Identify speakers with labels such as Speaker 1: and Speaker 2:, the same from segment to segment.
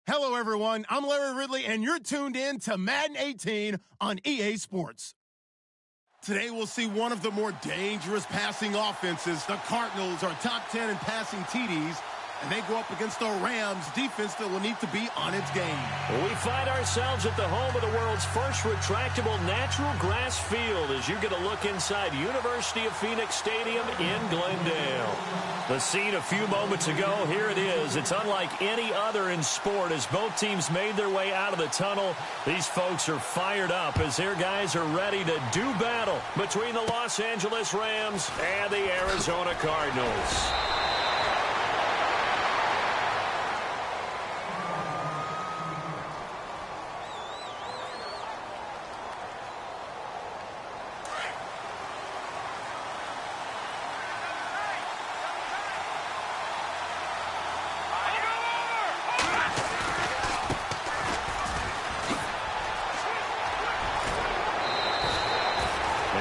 Speaker 1: Hello, everyone. I'm Larry Ridley, and you're tuned in to Madden 18 on EA Sports. Today, we'll see one of the more dangerous passing offenses. The Cardinals are top 10 in passing TDs, and they go up against the Rams defense that will need to be on its game.
Speaker 2: We find ourselves at the home of the world's first retractable natural grass field as you get a look inside University of Phoenix Stadium in Glendale. The scene a few moments ago, here it is. It's unlike any other in sport as both teams made their way out of the tunnel. These folks are fired up as their guys are ready to do battle between the Los Angeles Rams and the Arizona Cardinals.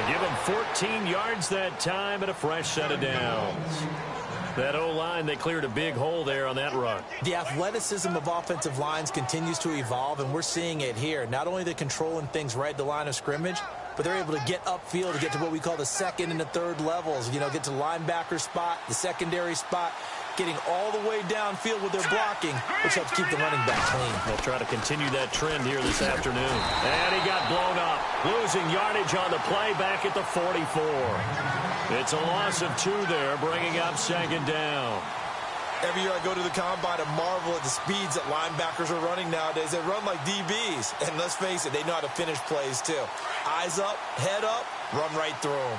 Speaker 2: Give them 14 yards that time and a fresh set of downs. That O-line, they cleared a big hole there on that run.
Speaker 3: The athleticism of offensive lines continues to evolve, and we're seeing it here. Not only they're controlling things right at the line of scrimmage, but they're able to get upfield to get to what we call the second and the third levels. You know, get to the linebacker spot, the secondary spot, getting all the way downfield with their blocking, which helps keep the running back clean.
Speaker 2: They'll try to continue that trend here this afternoon. And he got blown up, losing yardage on the play back at the 44. It's a loss of 2 there, bringing up second down.
Speaker 3: Every year I go to the combine and marvel at the speeds that linebackers are running nowadays. They run like DBs, and let's face it, they know how to finish plays too. Eyes up, head up, run right through them.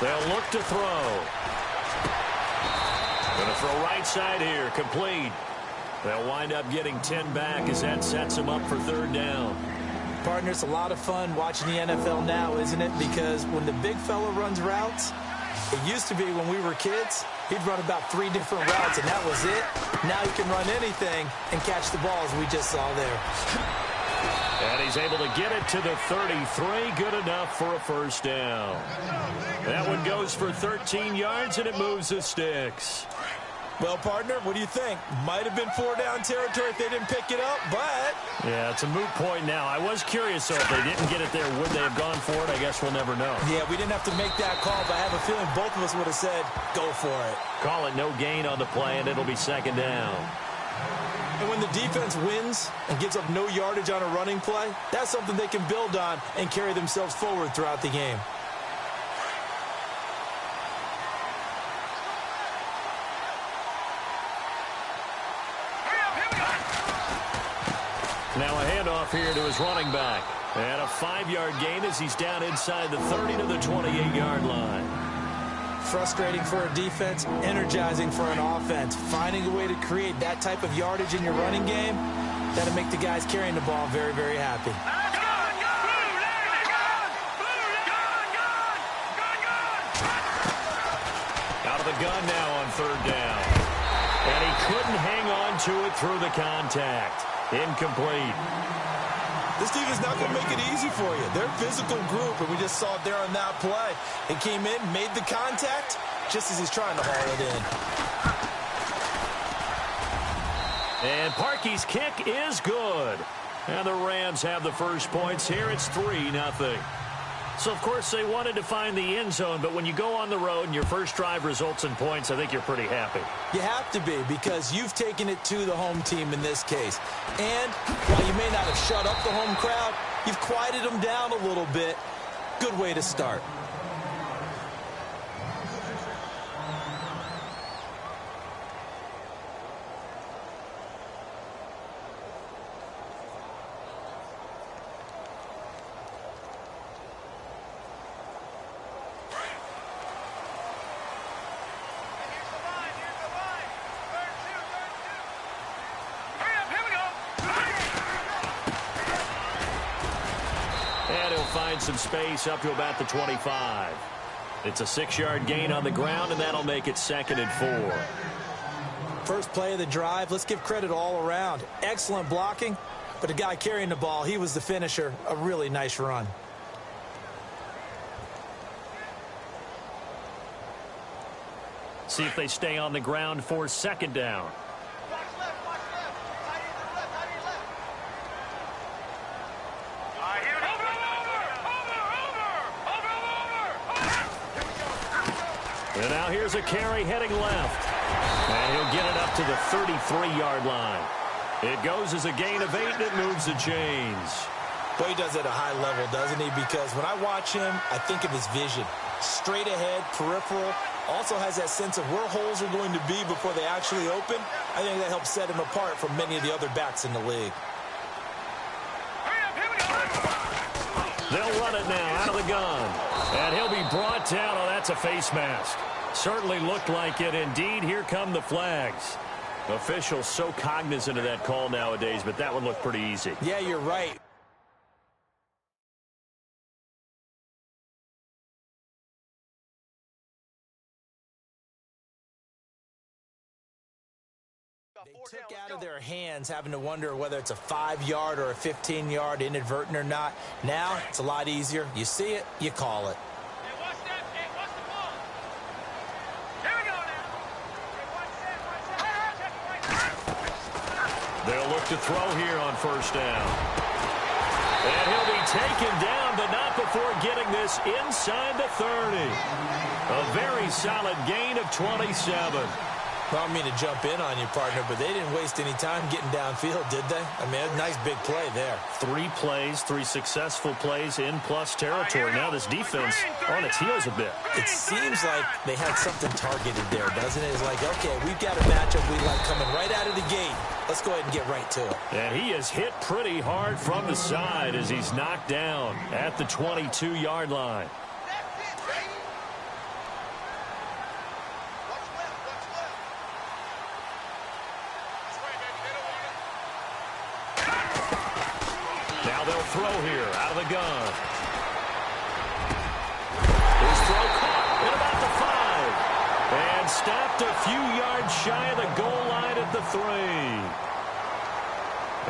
Speaker 2: They'll look to throw. Going to throw right side here, complete. They'll wind up getting 10 back as that sets them up for third down.
Speaker 3: Partner, it's a lot of fun watching the NFL now, isn't it? Because when the big fella runs routes, it used to be when we were kids, he'd run about 3 different routes, and that was it. Now he can run anything and catch the ball, as we just saw there.
Speaker 2: And he's able to get it to the 33. Good enough for a first down. That one goes for 13 yards, and it moves the sticks.
Speaker 3: Well, partner, what do you think? Might have been 4-down territory if they didn't pick it up, but...
Speaker 2: Yeah, it's a moot point now. I was curious, though, if they didn't get it there, would they have gone for it? I guess we'll never know.
Speaker 3: Yeah, we didn't have to make that call, but I have a feeling both of us would have said, go for it.
Speaker 2: Call it no gain on the play, and it'll be second down.
Speaker 3: And when the defense wins and gives up no yardage on a running play, that's something they can build on and carry themselves forward throughout the game.
Speaker 2: Now a handoff here to his running back. And a 5-yard gain as he's down inside the 30 to the 28-yard line.
Speaker 3: Frustrating for a defense, energizing for an offense. Finding a way to create that type of yardage in your running game, that'll make the guys carrying the ball very, very happy.
Speaker 2: Out of the gun now on third down. And he couldn't hang on to it through the contact. Incomplete.
Speaker 3: This team is not going to make it easy for you. They're a physical group, and we just saw it there on that play. He came in, made the contact, just as he's trying to haul it in.
Speaker 2: And Parkey's kick is good. And the Rams have the first points here. It's 3-0. So, of course, they wanted to find the end zone, but when you go on the road and your first drive results in points, I think you're pretty happy.
Speaker 3: You have to be, because you've taken it to the home team in this case. And while you may not have shut up the home crowd, you've quieted them down a little bit. Good way to start.
Speaker 2: Find some space up to about the 25. It's a 6-yard gain on the ground, and that'll make it 2nd and 4.
Speaker 3: First play of the drive, let's give credit all around. Excellent blocking, but the guy carrying the ball, he was the finisher. A really nice run.
Speaker 2: See if they stay on the ground for second down. And now here's a carry heading left. And he'll get it up to the 33-yard line. It goes as a gain of 8, and it moves the chains.
Speaker 3: Boy, he does it at a high level, doesn't he? Because when I watch him, I think of his vision. Straight ahead, peripheral. Also has that sense of where holes are going to be before they actually open. I think that helps set him apart from many of the other backs in the league.
Speaker 2: They'll run it now out of the gun. And he'll be brought down. Oh, that's a face mask. Certainly looked like it. Indeed, here come the flags. Officials so cognizant of that call nowadays, but that one looked pretty easy.
Speaker 3: Yeah, you're right. They took out of their hands having to wonder whether it's a 5-yard or a 15-yard inadvertent or not. Now it's a lot easier. You see it, you call it.
Speaker 2: They'll look to throw here on first down. And he'll be taken down, but not before getting this inside the 30. A very solid gain of 27.
Speaker 3: Well, I don't mean to jump in on you, partner, but they didn't waste any time getting downfield, did they? I mean, a nice big play there.
Speaker 2: 3 plays, 3 successful plays in plus territory. Now this defense on its heels a bit.
Speaker 3: It seems like they had something targeted there, doesn't it? It's like, okay, we've got a matchup we like coming right out of the gate. Let's go ahead and get right to it.
Speaker 2: And he is hit pretty hard from the side as he's knocked down at the 22-yard line. Throw here out of the gun. His throw caught at about the 5. And stopped a few yards shy of the goal line at the 3.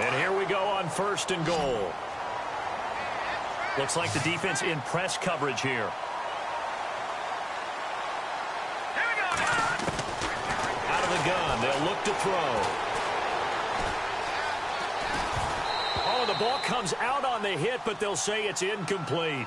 Speaker 2: And here we go on first and goal. Looks like the defense in press coverage here. Out of the gun, they'll look to throw. The ball comes out on the hit, but they'll say it's incomplete.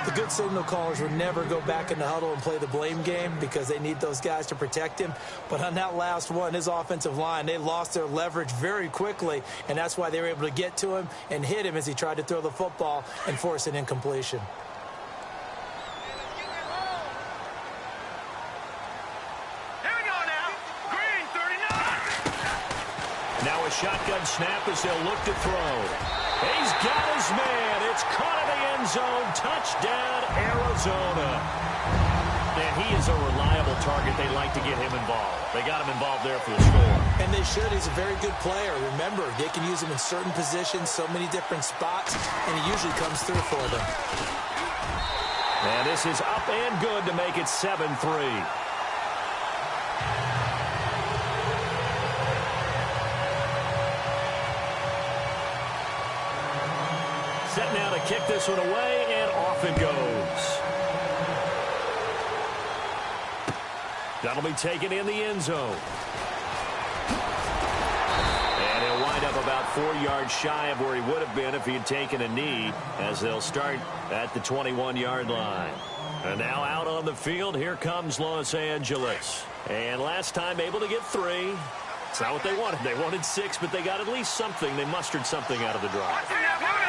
Speaker 3: The good signal callers would never go back in the huddle and play the blame game because they need those guys to protect him. But on that last one, his offensive line, they lost their leverage very quickly, and that's why they were able to get to him and hit him as he tried to throw the football and force an incompletion.
Speaker 2: Now a shotgun snap as they'll look to throw. He's got his man. It's caught in the end zone. Touchdown, Arizona. And he is a reliable target. They like to get him involved. They got him involved there for the score.
Speaker 3: And they should. He's a very good player. Remember, they can use him in certain positions, so many different spots, and he usually comes through for them.
Speaker 2: And this is up and good to make it 7-3. Set now to kick this one away, and off it goes. That'll be taken in the end zone. And he'll wind up about 4 yards shy of where he would have been if he had taken a knee, as they'll start at the 21-yard line. And now out on the field, here comes Los Angeles. And last time able to get 3. It's not what they wanted. They wanted 6, but they got at least something. They mustered something out of the drive.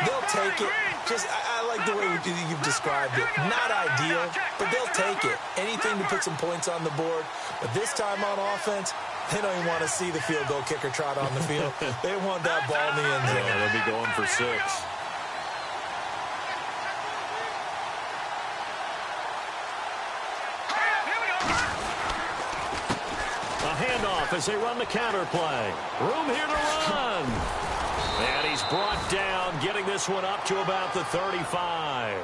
Speaker 3: They'll take it. I like the way you've described it. Not ideal, but they'll take it. Anything to put some points on the board. But this time on offense, they don't even want to see the field goal kicker trot on the field. They want that ball in the end zone.
Speaker 2: Yeah, they'll be going for 6. Handoff as they run the counter play. Room here to run. And he's brought down, getting this one up to about the 35.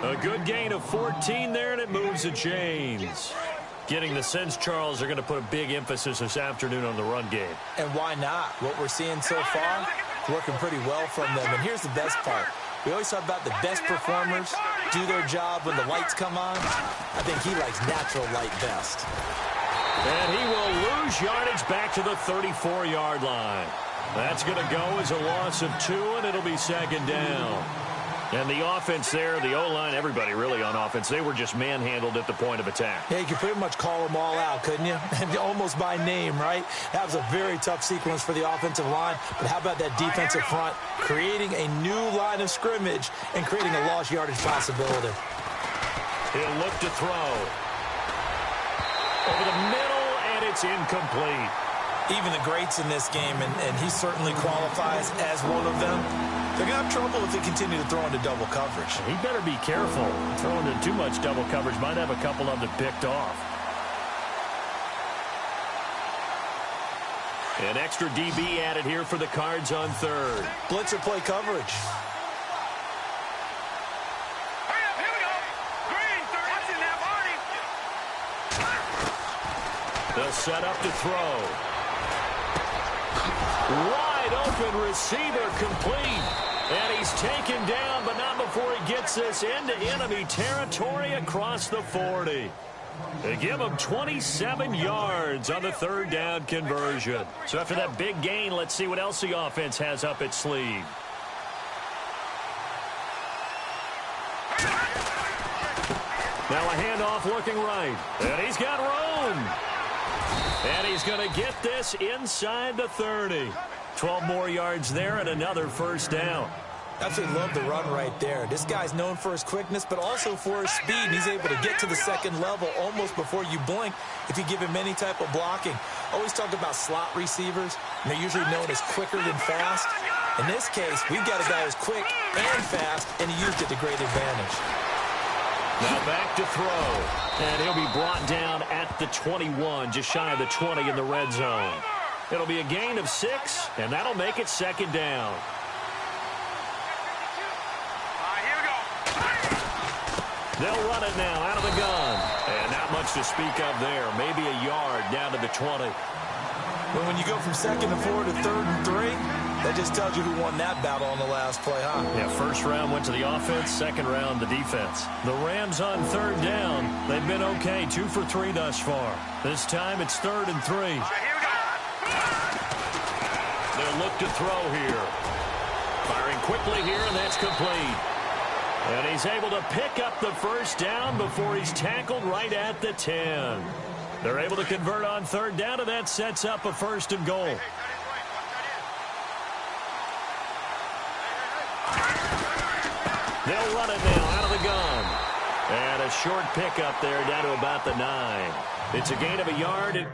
Speaker 2: A good gain of 14 there, and it moves the chains. Getting the sense, Charles, they're going to put a big emphasis this afternoon on the run game.
Speaker 3: And why not? What we're seeing so far, working pretty well from them. And here's the best part. We always talk about the best performers do their job when the lights come on. I think he likes natural light best.
Speaker 2: And he will lose yardage back to the 34-yard line. That's going to go as a loss of 2, and it'll be second down. And the offense there, the O-line, everybody really on offense, they were just manhandled at the point of attack.
Speaker 3: Yeah, you could pretty much call them all out, couldn't you? Almost by name, right? That was a very tough sequence for the offensive line. But how about that defensive front creating a new line of scrimmage and creating a lost yardage possibility?
Speaker 2: He'll look to throw. Over the middle, and it's incomplete.
Speaker 3: Even the greats in this game, and he certainly qualifies as one of them, they're going to have trouble if they continue to throw into double coverage.
Speaker 2: He better be careful. Throwing into too much double coverage might have a couple of them picked off. An extra DB added here for the Cards on third.
Speaker 3: Blitzer play coverage.
Speaker 2: They'll set up to throw. Wide open receiver complete. And he's taken down, but not before he gets this into enemy territory across the 40. They give him 27 yards on the third down conversion. So after that big gain, let's see what else the offense has up its sleeve. Now a handoff looking right. And he's got room. And he's going to get this inside the 30. 12 more yards there and another first down.
Speaker 3: Absolutely love the run right there. This guy's known for his quickness, but also for his speed. And he's able to get to the second level almost before you blink if you give him any type of blocking. Always talk about slot receivers, and they're usually known as quicker than fast. In this case, we've got a guy who's quick and fast, and he used it to great advantage.
Speaker 2: Now back to throw. And he'll be brought down at the 21, just shy of the 20 in the red zone. It'll be a gain of 6, and that'll make it second down.
Speaker 4: Here we go.
Speaker 2: They'll run it now out of the gun. And not much to speak of there. Maybe a yard down to the 20.
Speaker 3: Well, when you go from 2nd and 4 to 3rd and 3, that just tells you who won that battle on the last play, huh?
Speaker 2: Yeah, first round went to the offense, second round the defense. The Rams on third down. They've been okay, 2 for 3 thus far. This time it's 3rd and 3.
Speaker 4: Here we go.
Speaker 2: They'll look to throw here. Firing quickly here, and that's complete. And he's able to pick up the first down before he's tackled right at the 10. They're able to convert on third down, and that sets up a 1st and goal. They'll run it now out of the gun. And a short pickup there down to about the 9. It's a gain of a yard.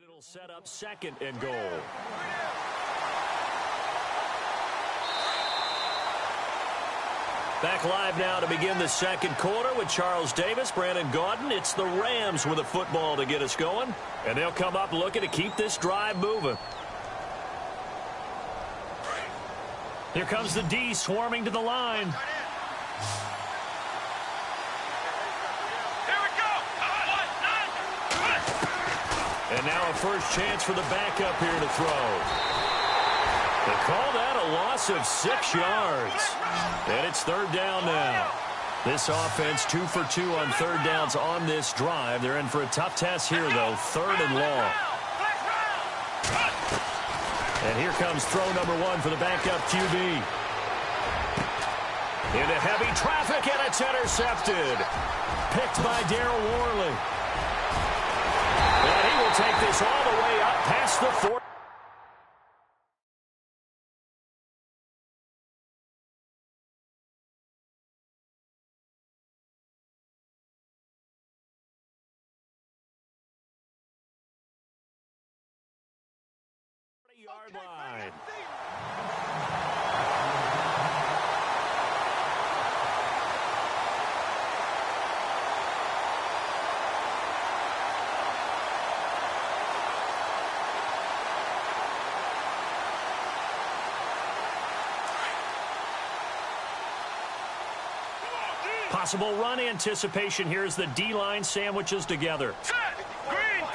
Speaker 2: It'll set up 2nd and goal. Back live now to begin the second quarter with Charles Davis, Brandon Gaudin. It's the Rams with a football to get us going, and they'll come up looking to keep this drive moving. Here comes the D swarming to the line.
Speaker 4: Here we go.
Speaker 2: And now a first chance for the backup here to throw. They call that a loss of 6 yards. And it's third down now. This offense 2 for 2 on third downs on this drive. They're in for a tough test here, though. 3rd and long. And here comes throw number 1 for the backup QB. Into heavy traffic, and it's intercepted. Picked by Darryl Worley. And he will take this all the way up past the 40. Yard line. Possible run anticipation here as the D-line sandwiches together.
Speaker 4: Set. Green.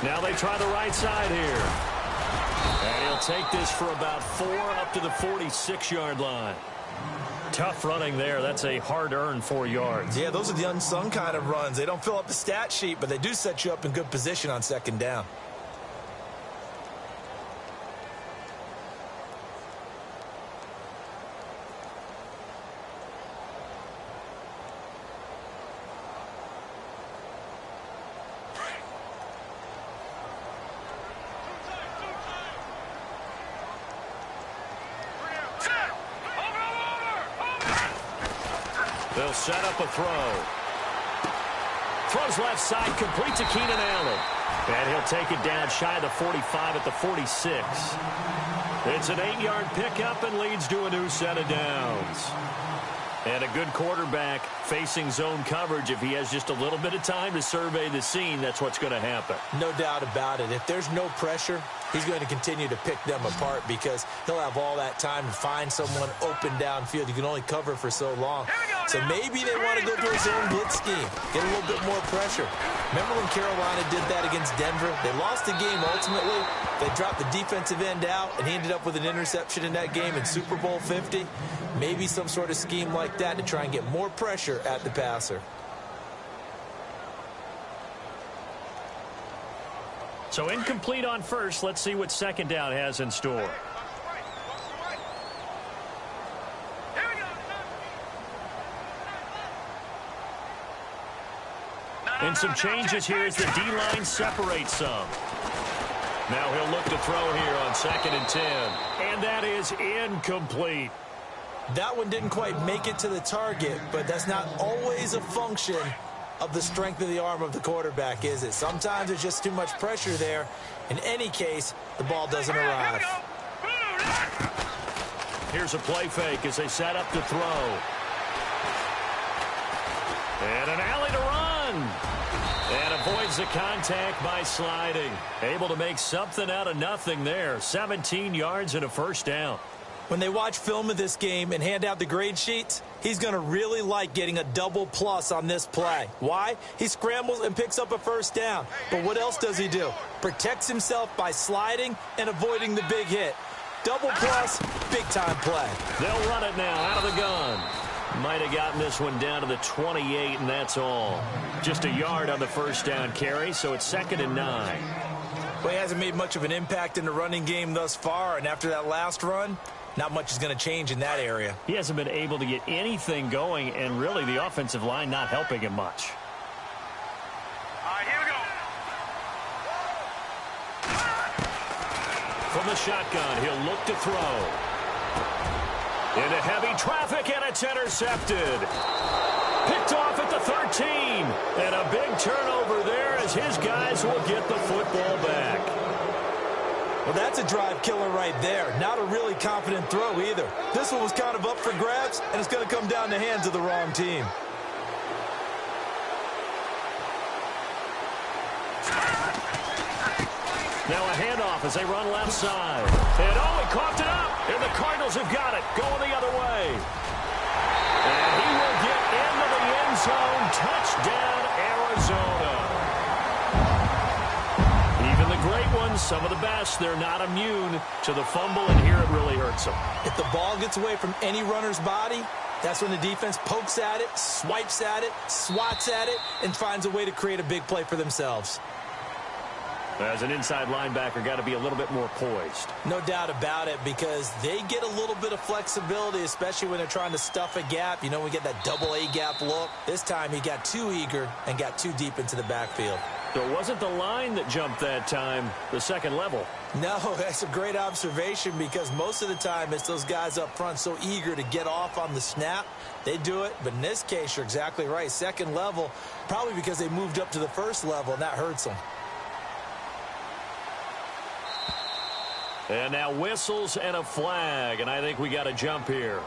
Speaker 2: Now they try the right side here. And he'll take this for about 4 up to the 46-yard line. Tough running there. That's a hard-earned 4 yards.
Speaker 3: Yeah, those are the unsung kind of runs. They don't fill up the stat sheet, but they do set you up in good position on second down.
Speaker 2: They'll set up a throw. Throws left side, complete to Keenan Allen. And he'll take it down shy of the 45 at the 46. It's an 8-yard pickup and leads to a new set of downs. And a good quarterback facing zone coverage. If he has just a little bit of time to survey the scene, that's what's going to happen.
Speaker 3: No doubt about it. If there's no pressure, he's going to continue to pick them apart because he'll have all that time to find someone open downfield. You can only cover for so long. So maybe they want to go to a zone blitz scheme, get a little bit more pressure. Remember when Carolina did that against Denver? They lost the game ultimately. They dropped the defensive end out, and he ended up with an interception in that game in Super Bowl 50. Maybe some sort of scheme like that to try and get more pressure at the passer.
Speaker 2: So incomplete on first. Let's see what second down has in store. And some changes here as the D-line separates some. Now he'll look to throw here on 2nd and 10. And that is incomplete.
Speaker 3: That one didn't quite make it to the target, but that's not always a function of the strength of the arm of the quarterback, is it? Sometimes there's just too much pressure there. In any case, the ball doesn't arrive.
Speaker 2: Here's a play fake as they set up to throw. And an alley to run. And avoids the contact by sliding. Able to make something out of nothing there. 17 yards and a first down.
Speaker 3: When they watch film of this game and hand out the grade sheets, he's going to really like getting a double plus on this play. Why? He scrambles and picks up a first down. But what else does he do? Protects himself by sliding and avoiding the big hit. Double plus, big-time play.
Speaker 2: They'll run it now out of the gun. Might have gotten this one down to the 28, and that's all. Just a yard on the first down carry, so it's 2nd and 9.
Speaker 3: Well, he hasn't made much of an impact in the running game thus far, and after that last run, not much is going to change in that area.
Speaker 2: He hasn't been able to get anything going, and really the offensive line not helping him much.
Speaker 4: All right, here we go.
Speaker 2: From the shotgun, he'll look to throw. Into heavy traffic, and it's intercepted. Picked off at the 13. And a big turnover there as his guys will get the football back.
Speaker 3: Well, that's a drive killer right there. Not a really confident throw either. This one was kind of up for grabs, and it's going to come down the hands of the wrong team.
Speaker 2: Now a handoff as they run left side. And oh, he coughed it up. And the Cardinals have got it. Going the other way. And he will get into the end zone. Touchdown, Arizona. Even the great ones, some of the best, they're not immune to the fumble, and here it really hurts them.
Speaker 3: If the ball gets away from any runner's body, that's when the defense pokes at it, swipes at it, swats at it, and finds a way to create a big play for themselves.
Speaker 2: As an inside linebacker, got to be a little bit more poised.
Speaker 3: No doubt about it, because they get a little bit of flexibility, especially when they're trying to stuff a gap. You know, we get that double A gap look. This time he got too eager and got too deep into the backfield.
Speaker 2: So it wasn't the line that jumped that time, the second level.
Speaker 3: No, that's a great observation, because most of the time it's those guys up front so eager to get off on the snap. They do it, but in this case, you're exactly right. Second level, probably because they moved up to the first level, and that hurts them.
Speaker 2: And now whistles and a flag, and I think we got a jump here.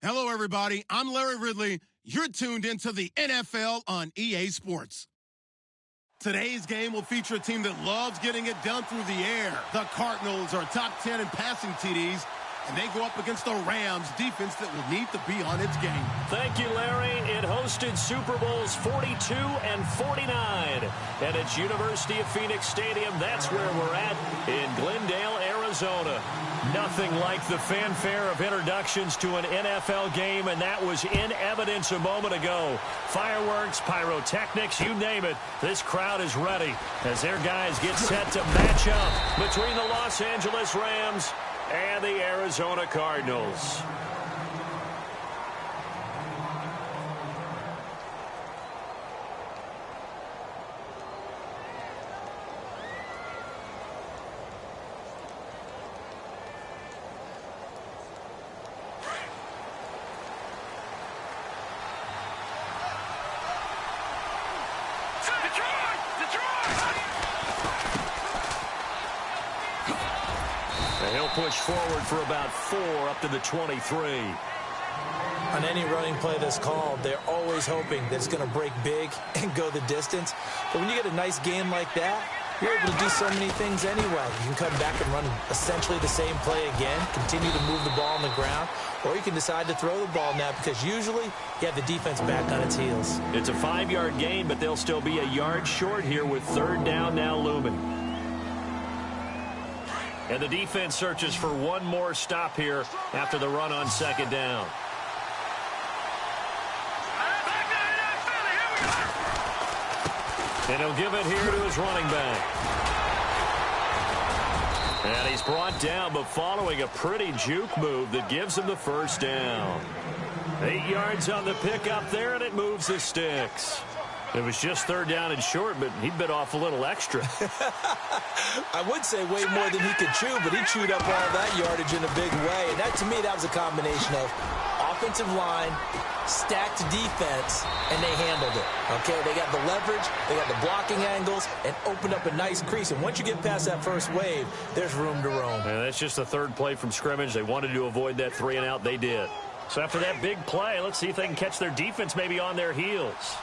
Speaker 1: Hello, everybody. I'm Larry Ridley. You're tuned into the NFL on EA Sports. Today's game will feature a team that loves getting it done through the air. The Cardinals are top 10 in passing TDs, and they go up against the Rams defense that will need to be on its game.
Speaker 2: Thank you, Larry. It hosted Super Bowls 42 and 49. And it's University of Phoenix Stadium. That's where we're at in Glendale, Arizona. Nothing like the fanfare of introductions to an NFL game, and that was in evidence a moment ago. Fireworks, pyrotechnics, you name it. This crowd is ready as their guys get set to match up between the Los Angeles Rams and the Arizona Cardinals. He'll push forward for about 4 up to the 23.
Speaker 3: On any running play that's called, they're always hoping that it's going to break big and go the distance. But when you get a nice gain like that, you're able to do so many things anyway. You can come back and run essentially the same play again, continue to move the ball on the ground, or you can decide to throw the ball now because usually you have the defense back on its heels.
Speaker 2: It's a 5-yard gain, but they'll still be a yard short here with 3rd down now looming. And the defense searches for one more stop here after the run on 2nd down. And he'll give it here to his running back. And he's brought down, but following a pretty juke move that gives him the 1st down. 8 yards on the pickup there, and it moves the sticks. It was just 3rd down and short, but he bit off a little extra.
Speaker 3: I would say way more than he could chew, but he chewed up all that yardage in a big way. And that, to me, that was a combination of offensive line, stacked defense, and they handled it. Okay, they got the leverage, they got the blocking angles, and opened up a nice crease. And once you get past that first wave, there's room to roam.
Speaker 2: And that's just the 3rd play from scrimmage. They wanted to avoid that 3-and-out. They did. So after that big play, let's see if they can catch their defense maybe on their heels.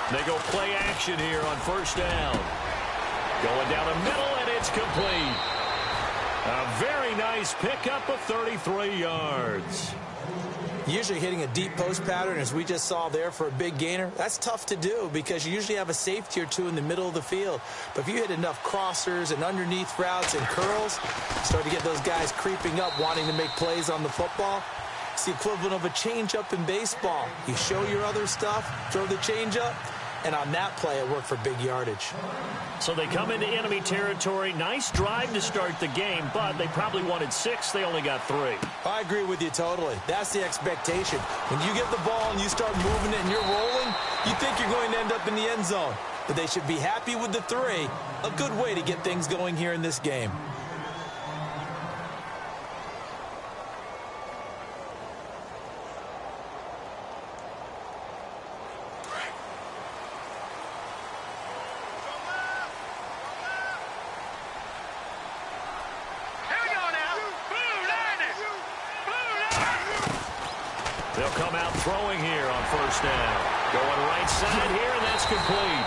Speaker 2: They go play action here on 1st down. Going down the middle, and it's complete. A very nice pickup of 33 yards.
Speaker 3: Usually hitting a deep post pattern, as we just saw there for a big gainer, that's tough to do because you usually have a safety or two in the middle of the field. But if you hit enough crossers and underneath routes and curls, start to get those guys creeping up, wanting to make plays on the football. It's the equivalent of a changeup in baseball. You show your other stuff, throw the changeup, and on that play, it worked for big yardage.
Speaker 2: So they come into enemy territory. Nice drive to start the game, but they probably wanted 6. They only got 3.
Speaker 3: I agree with you totally. That's the expectation. When you get the ball and you start moving it and you're rolling, you think you're going to end up in the end zone. But they should be happy with the 3. A good way to get things going here in this game.
Speaker 2: They'll come out throwing here on 1st down. Going right side here, and that's complete.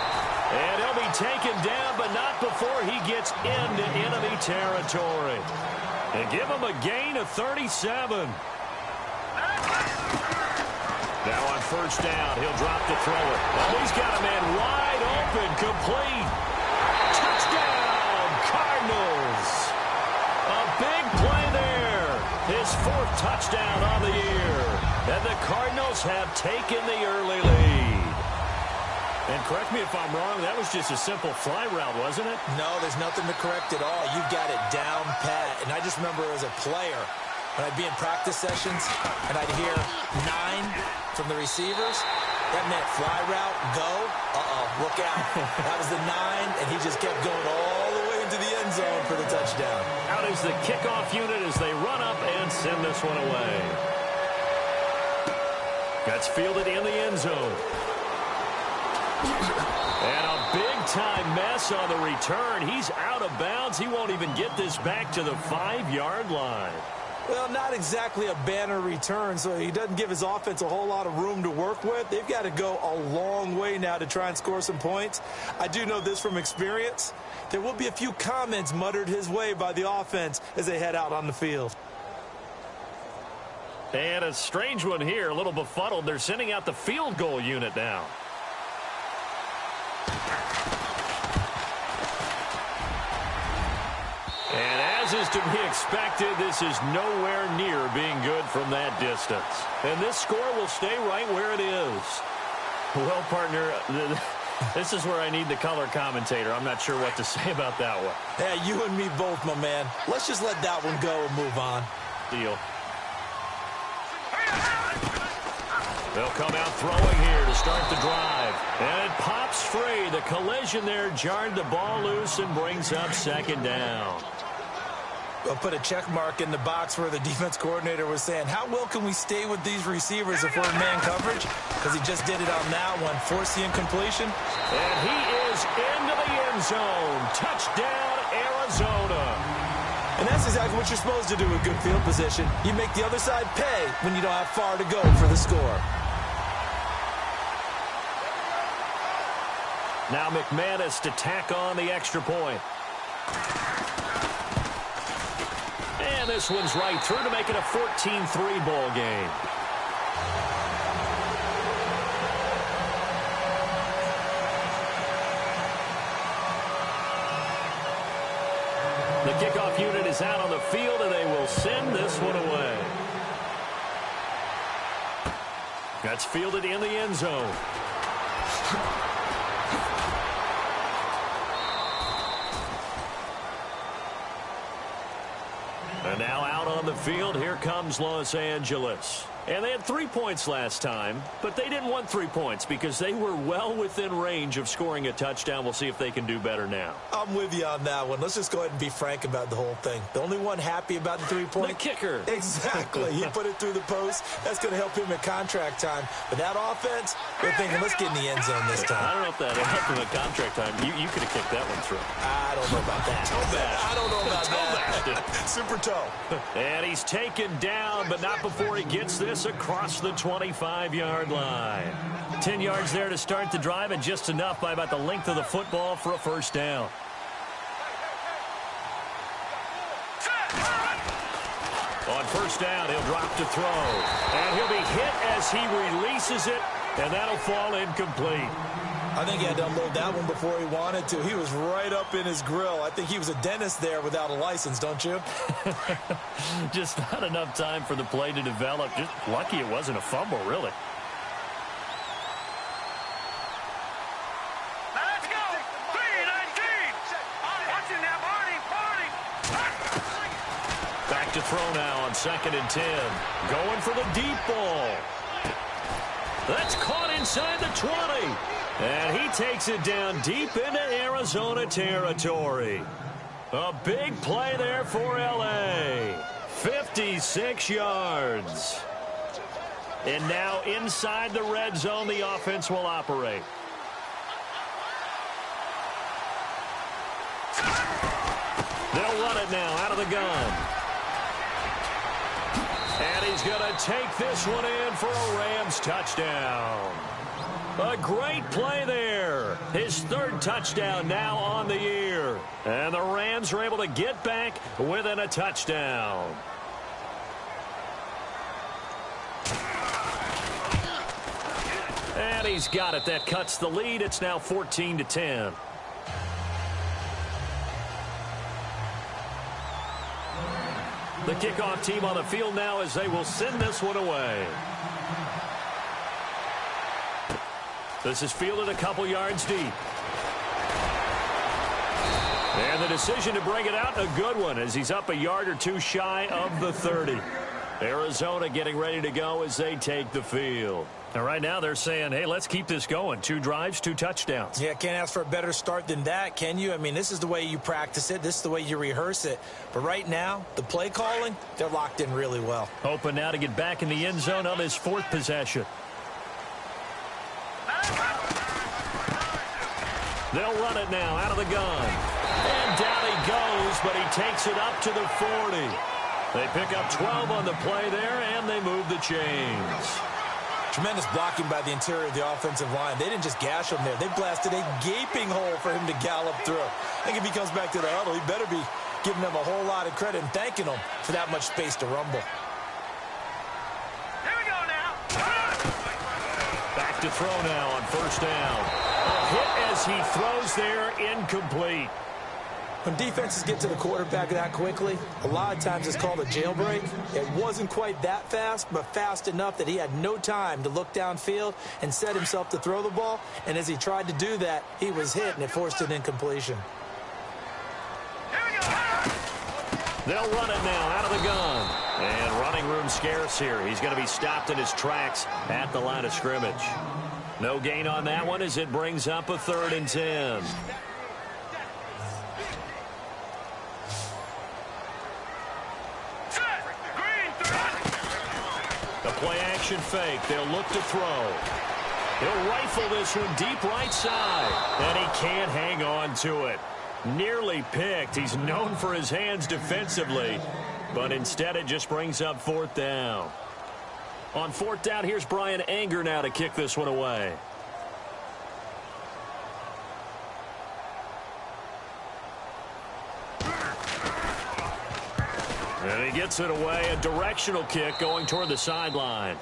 Speaker 2: And he'll be taken down, but not before he gets into enemy territory. And give him a gain of 37. Now on 1st down, he'll drop to throw it. Oh, he's got a man wide open, complete. Touchdown, Cardinals. A big play there. His 4th touchdown on the year. And the Cardinals have taken the early lead. And correct me if I'm wrong, that was just a simple fly route, wasn't it?
Speaker 3: No, there's nothing to correct at all. You've got it down pat. And I just remember as a player, when I'd be in practice sessions and I'd hear 9 from the receivers, that meant fly route, go, look out. That was the 9, and he just kept going all the way into the end zone for the touchdown.
Speaker 2: Out is the kickoff unit as they run up and send this one away. That's fielded in the end zone. And a big-time mess on the return. He's out of bounds. He won't even get this back to the 5-yard line.
Speaker 3: Well, not exactly a banner return, so he doesn't give his offense a whole lot of room to work with. They've got to go a long way now to try and score some points. I do know this from experience. There will be a few comments muttered his way by the offense as they head out on the field.
Speaker 2: And a strange one here, a little befuddled. They're sending out the field goal unit now. And as is to be expected, this is nowhere near being good from that distance. And this score will stay right where it is. Well, partner, this is where I need the color commentator. I'm not sure what to say about that one.
Speaker 3: Yeah, you and me both, my man. Let's just let that one go and move on.
Speaker 2: Deal. They'll come out throwing here to start the drive. And it pops free. The collision there jarred the ball loose and brings up second down.
Speaker 3: We'll put a check mark in the box where the defense coordinator was saying, how well can we stay with these receivers if we're in man coverage? Because he just did it on that one. Force the incompletion.
Speaker 2: And he is into the end zone. Touchdown, Arizona.
Speaker 3: And that's exactly what you're supposed to do with good field position. You make the other side pay when you don't have far to go for the score.
Speaker 2: Now McManus to tack on the extra point. And this one's right through to make it a 14-3 ball game. The kickoff unit is out on the field, and they will send this one away. That's fielded in the end zone. And now out on the field, here comes Los Angeles. And they had 3 points last time, but they didn't want 3 points because they were well within range of scoring a touchdown. We'll see if they can do better now.
Speaker 3: I'm with you on that one. Let's just go ahead and be frank about the whole thing. The only one happy about the 3-point.
Speaker 2: The kicker.
Speaker 3: Exactly. He put it through the post. That's going to help him at contract time. But that offense, they're thinking, let's get in the end zone this time.
Speaker 2: I don't know if that helped him at contract time. You could have kicked that one through.
Speaker 3: I don't know about that. I don't know about that. Super toe.
Speaker 2: And he's taken down, but not before he gets this across the 25-yard line. 10 yards there to start the drive, and just enough by about the length of the football for a first down. On first down, he'll drop to throw. And he'll be hit as he releases it, and that'll fall incomplete.
Speaker 3: I think he had to unload that one before he wanted to. He was right up in his grill. I think he was a dentist there without a license, don't you?
Speaker 2: Just not enough time for the play to develop. Just lucky it wasn't a fumble, really.
Speaker 4: Now let's go. 3-19. Watch it now, Barney.
Speaker 2: Back to throw now on 2nd and 10. Going for the deep ball. That's caught inside the 20. And he takes it down deep into Arizona territory. A big play there for L.A. 56 yards. And now inside the red zone, the offense will operate. They'll run it now out of the gun. And he's going to take this one in for a Rams touchdown. A great play there. His 3rd touchdown now on the year. And the Rams are able to get back within a touchdown. And he's got it. That cuts the lead. It's now 14-10. The kickoff team on the field now as they will send this one away. This is fielded a couple yards deep. And the decision to bring it out, a good one, as he's up a yard or two shy of the 30. Arizona getting ready to go as they take the field. And right now they're saying, hey, let's keep this going. 2 drives, 2 touchdowns.
Speaker 3: Yeah, can't ask for a better start than that, can you? I mean, this is the way you practice it. This is the way you rehearse it. But right now, the play calling, they're locked in really well.
Speaker 2: Hoping now to get back in the end zone on his 4th possession. They'll run it now out of the gun. And down he goes, but he takes it up to the 40. They pick up 12 on the play there, and they move the chains.
Speaker 3: Tremendous blocking by the interior of the offensive line. They didn't just gash him there. They blasted a gaping hole for him to gallop through. I think if he comes back to the huddle, he better be giving them a whole lot of credit and thanking them for that much space to rumble.
Speaker 4: Here we go now.
Speaker 2: Back to throw now on first down. A hit as he throws there, incomplete.
Speaker 3: When defenses get to the quarterback that quickly, a lot of times it's called a jailbreak. It wasn't quite that fast, but fast enough that he had no time to look downfield and set himself to throw the ball. And as he tried to do that, he was hit, and it forced an incompletion.
Speaker 2: They'll run it now out of the gun. And running room scarce here. He's going to be stopped in his tracks at the line of scrimmage. No gain on that one as it brings up a 3rd and 10. The play action fake. They'll look to throw. He'll rifle this one deep right side. And he can't hang on to it. Nearly picked. He's known for his hands defensively. But instead it just brings up 4th down. On 4th down, here's Brian Anger now to kick this one away. And he gets it away. A directional kick going toward the sideline.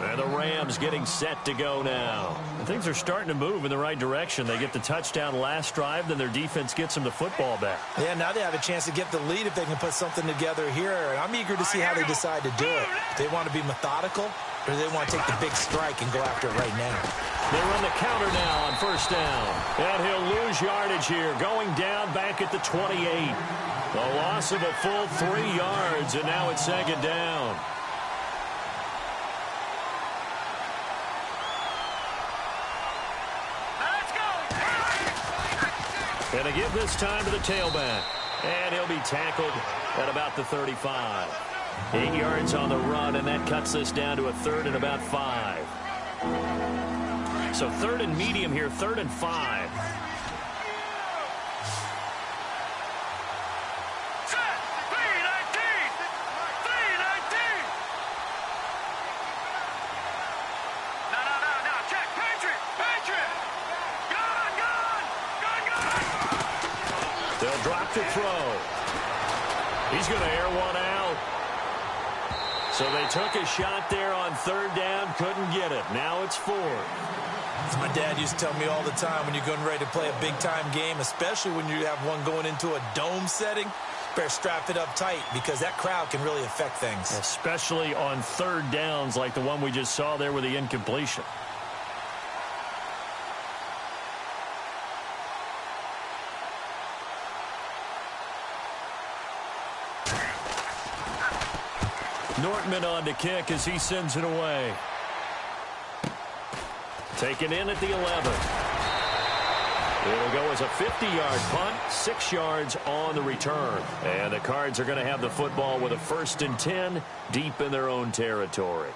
Speaker 2: And the Rams getting set to go now. And things are starting to move in the right direction. They get the touchdown last drive, then their defense gets them the football back.
Speaker 3: Yeah, now they have a chance to get the lead if they can put something together here. And I'm eager to see how they decide to do it. Do they want to be methodical, or do they want to take the big strike and go after it right now?
Speaker 2: They run the counter now on first down. And he'll lose yardage here, going down back at the 28. The loss of a full 3 yards, and now it's 2nd down. And a give this time to the tailback. And he'll be tackled at about the 35. 8 yards on the run, and that cuts this down to a 3rd and about 5. So 3rd and medium here, 3rd and 5. They'll drop to throw. He's going to air one out. So they took a shot there on 3rd down, couldn't get it. Now it's 4th.
Speaker 3: As my dad used to tell me all the time, when you're getting ready to play a big-time game, especially when you have one going into a dome setting, better strap it up tight because that crowd can really affect things.
Speaker 2: Especially on 3rd downs like the one we just saw there with the incompletion. Nortman on to kick as he sends it away. Taken in at the 11. It'll go as a 50-yard punt, 6 yards on the return. And the Cards are going to have the football with a 1st and 10 deep in their own territory.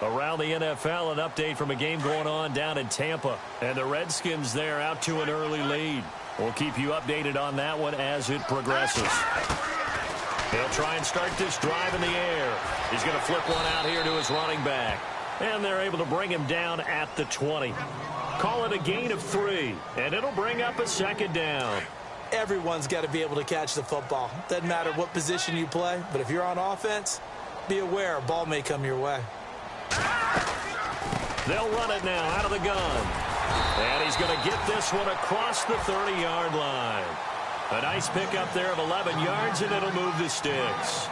Speaker 2: Around the NFL, an update from a game going on down in Tampa. And the Redskins there out to an early lead. We'll keep you updated on that one as it progresses. They'll try and start this drive in the air. He's going to flip one out here to his running back. And they're able to bring him down at the 20. Call it a gain of 3, and it'll bring up a 2nd down.
Speaker 3: Everyone's got to be able to catch the football. Doesn't matter what position you play, but if you're on offense, be aware a ball may come your way.
Speaker 2: They'll run it now out of the gun. And he's going to get this one across the 30-yard line. A nice pickup there of 11 yards, and it'll move the sticks.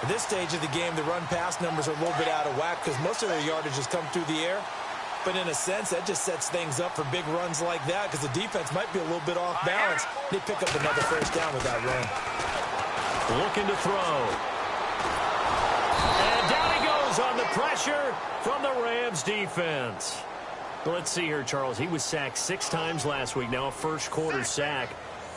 Speaker 3: At this stage of the game, the run-pass numbers are a little bit out of whack because most of their yardage has come through the air. But in a sense, that just sets things up for big runs like that because the defense might be a little bit off balance. They pick up another 1st down with that run.
Speaker 2: Looking to throw. And down he goes on the pressure from the Rams defense. Let's see here, Charles. He was sacked 6 times last week. Now a first-quarter sack.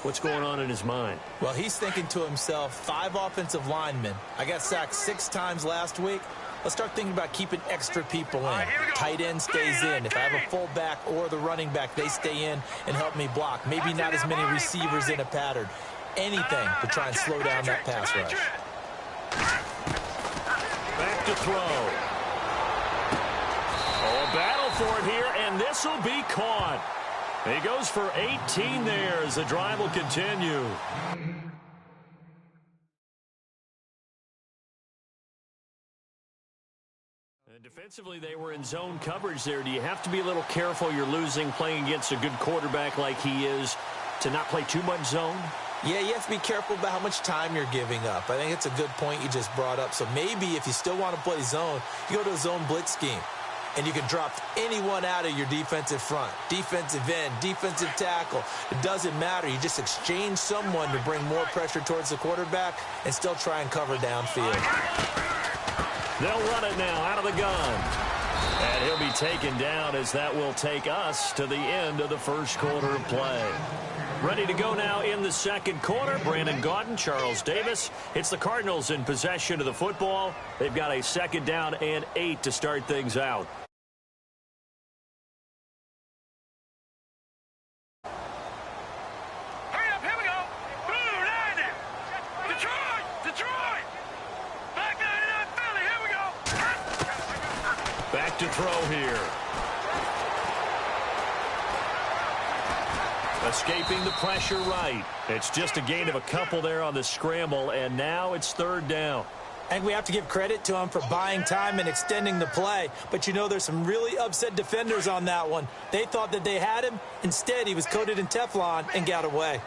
Speaker 2: What's going on in his mind?
Speaker 3: Well, he's thinking to himself, 5 offensive linemen. I got sacked 6 times last week. let's start thinking about keeping extra people in.
Speaker 4: Here we go.
Speaker 3: Tight end stays in. If I have a fullback or the running back, they stay in and help me block. Maybe not as many receivers in a pattern. Anything to try and slow down that pass rush.
Speaker 2: Back to throw. Oh, a battle for it here, and this will be caught. He goes for 18 there as the drive will continue. And defensively, they were in zone coverage there. Do you have to be a little careful? You're losing playing against a good quarterback like he is to not play too much zone?
Speaker 3: Yeah, you have to be careful about how much time you're giving up. I think it's a good point you just brought up. So maybe if you still want to play zone, you go to a zone blitz scheme. And you can drop anyone out of your defensive front, defensive end, defensive tackle. It doesn't matter. You just exchange someone to bring more pressure towards the quarterback and still try and cover downfield.
Speaker 2: They'll run it now out of the gun. And he'll be taken down as that will take us to the end of the first quarter of play. Ready to go now in the second quarter. Brandon Gaudin, Charles Davis. It's the Cardinals in possession of the football. They've got a second down and 8 to start things out.
Speaker 4: Hurry up, here we go. Blue 90. Detroit. Back 99 Philly, here we go.
Speaker 2: Back to throw here. Escaping the pressure right. It's just a gain of a couple there on the scramble, and now it's third down.
Speaker 3: I think we have to give credit to him for buying time and extending the play. But, you know, there's some really upset defenders on that one. They thought that they had him. Instead, he was coated in Teflon and got away.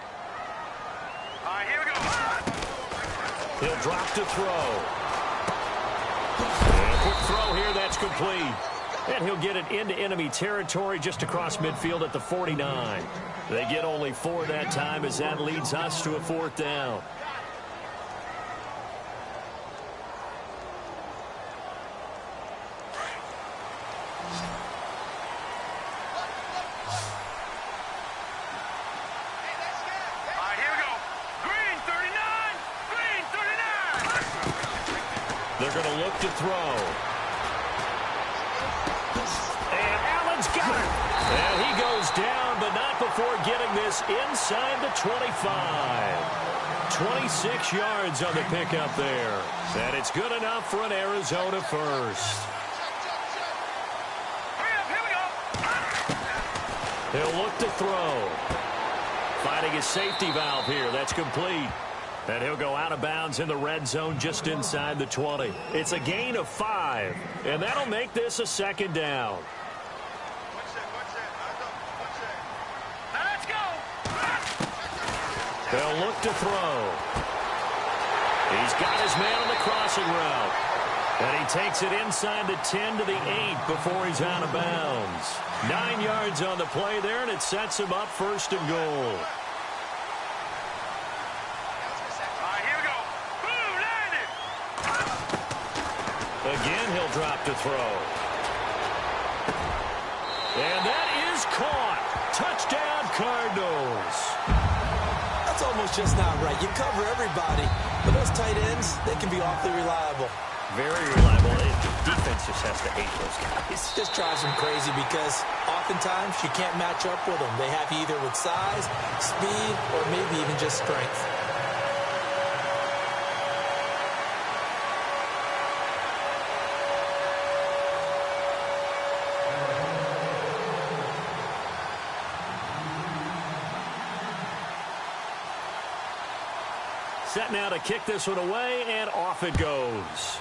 Speaker 4: All right, here we go.
Speaker 2: He'll drop to throw. And a quick throw here. That's complete. And he'll get it into enemy territory just across midfield at the 49. They get only 4 that time as that leads us to a fourth down. They're going to look to throw. And Allen's got it. And he goes down, but not before getting this inside the 25. 26 yards on the pickup there. And it's good enough for an Arizona first. He'll look to throw. Finding his safety valve here. That's complete. And he'll go out of bounds in the red zone just inside the 20. It's a gain of 5. And that'll make this a second down.
Speaker 4: Let's go.
Speaker 2: They'll look to throw. He's got his man on the crossing route. And he takes it inside the 10 to the 8 before he's out of bounds. 9 yards on the play there, and it sets him up first and goal. Again, he'll drop to throw. And that is caught. Touchdown, Cardinals.
Speaker 3: That's almost just not right. You cover everybody, but those tight ends, they can be awfully reliable.
Speaker 2: Very reliable. Defense just has to hate those guys.
Speaker 3: Just drives them crazy because oftentimes you can't match up with them. They have you either with size, speed, or maybe even just strength.
Speaker 2: Set now to kick this one away, and off it goes.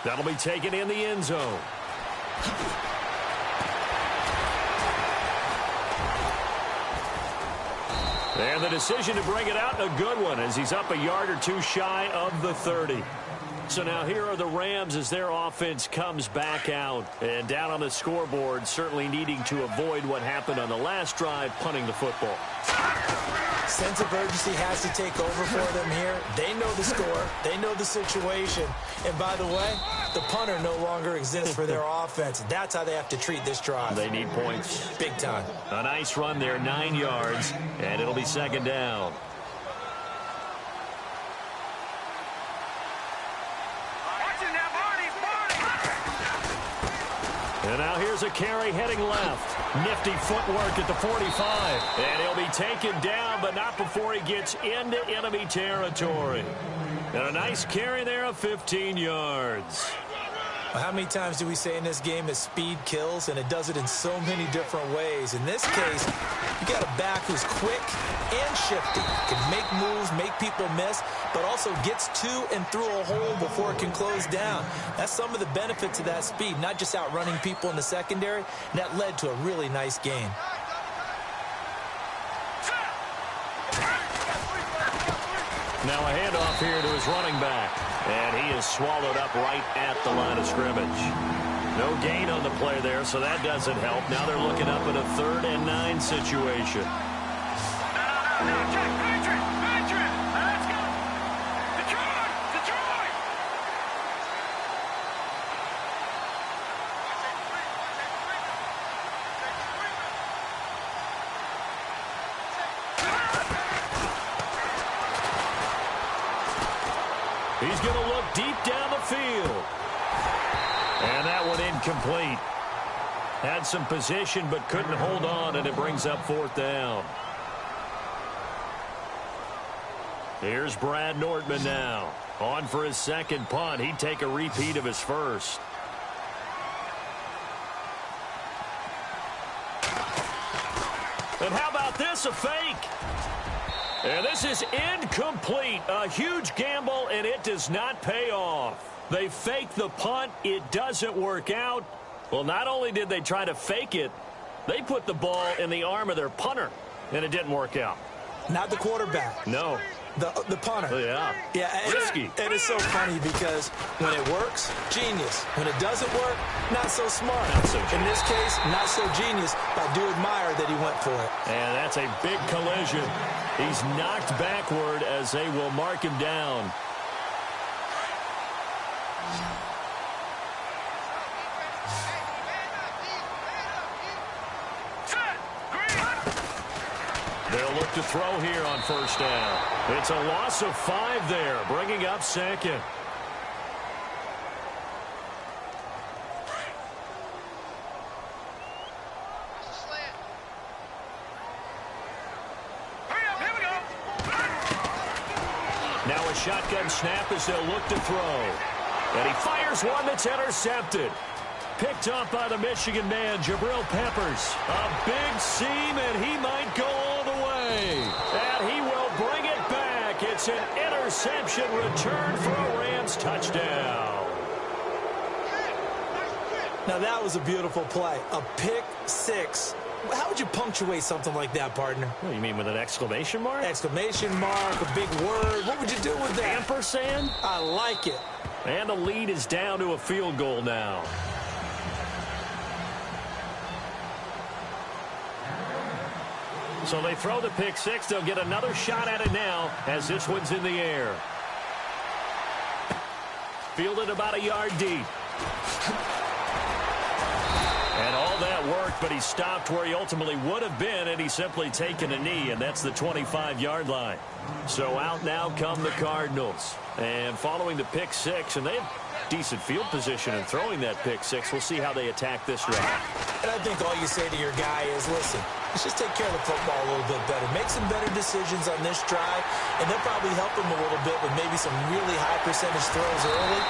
Speaker 2: That'll be taken in the end zone. And the decision to bring it out, a good one, as he's up a yard or two shy of the 30. So now here are the Rams as their offense comes back out. And down on the scoreboard, certainly needing to avoid what happened on the last drive, punting the football.
Speaker 3: Sense of urgency has to take over for them here. They know the score. They know the situation. And by the way, the punter no longer exists for their offense. That's how they have to treat this drive.
Speaker 2: They need points.
Speaker 3: Big time.
Speaker 2: A nice run there, 9 yards, and it'll be second down. And now here's a carry heading left. Nifty footwork at the 45. And he'll be taken down, but not before he gets into enemy territory. And a nice carry there of 15 yards.
Speaker 3: Well, how many times do we say in this game that speed kills, and it does it in so many different ways? In this case, you got a back who's quick and shifty, can make moves, make people miss, but also gets to and through a hole before it can close down. That's some of the benefits of that speed, not just outrunning people in the secondary, and that led to a really nice gain.
Speaker 2: Now a handoff here to his running back. And he is swallowed up right at the line of scrimmage. No gain on the play there, so that doesn't help. Now they're looking up in a 3rd and 9 situation.
Speaker 4: No, Jack, Patriot, let's go. Detroit.
Speaker 2: He's going to look deep down the field. And that one incomplete. Had some position but couldn't hold on, and it brings up 4th down. Here's Brad Nortman now. On for his second punt. He'd take a repeat of his first. And how about this, a fake? And this is incomplete. A huge gamble, and it does not pay off. They fake the punt. It doesn't work out. Well, not only did they try to fake it, they put the ball in the arm of their punter, and it didn't work out.
Speaker 3: Not the quarterback.
Speaker 2: No.
Speaker 3: The punter.
Speaker 2: Oh, yeah.
Speaker 3: Yeah,
Speaker 2: risky.
Speaker 3: It is so funny because when it works, genius. When it doesn't work, not so smart.
Speaker 2: Not so genius.
Speaker 3: In this case, not so genius, but I do admire that he went for it.
Speaker 2: And that's a big collision. He's knocked backward as they will mark him down. They'll look to throw here on 1st down. It's a loss of 5 there, bringing up 2nd. Now a shotgun snap as they'll look to throw. And he fires one that's intercepted. Picked off by the Michigan man, Jabril Peppers. A big seam, and he might go all the way. And he will bring it back. It's an interception return for a Rams touchdown.
Speaker 3: Now, that was a beautiful play. A pick 6. How would you punctuate something like that, partner?
Speaker 2: What do you mean, with an exclamation mark?
Speaker 3: Exclamation mark, a big word. What would you do with that?
Speaker 2: Ampersand?
Speaker 3: I like it.
Speaker 2: And the lead is down to a field goal now. So they throw the pick 6. They'll get another shot at it now as this one's in the air. Fielded about a yard deep. And all that worked, but he stopped where he ultimately would have been, and he's simply taken a knee, and that's the 25-yard line. So out now come the Cardinals. And following the pick 6, and they have decent field position in throwing that pick 6. We'll see how they attack this drive.
Speaker 3: And I think all you say to your guy is, listen, let's just take care of the football a little bit better. Make some better decisions on this drive, and they'll probably help him a little bit with maybe some really high percentage throws early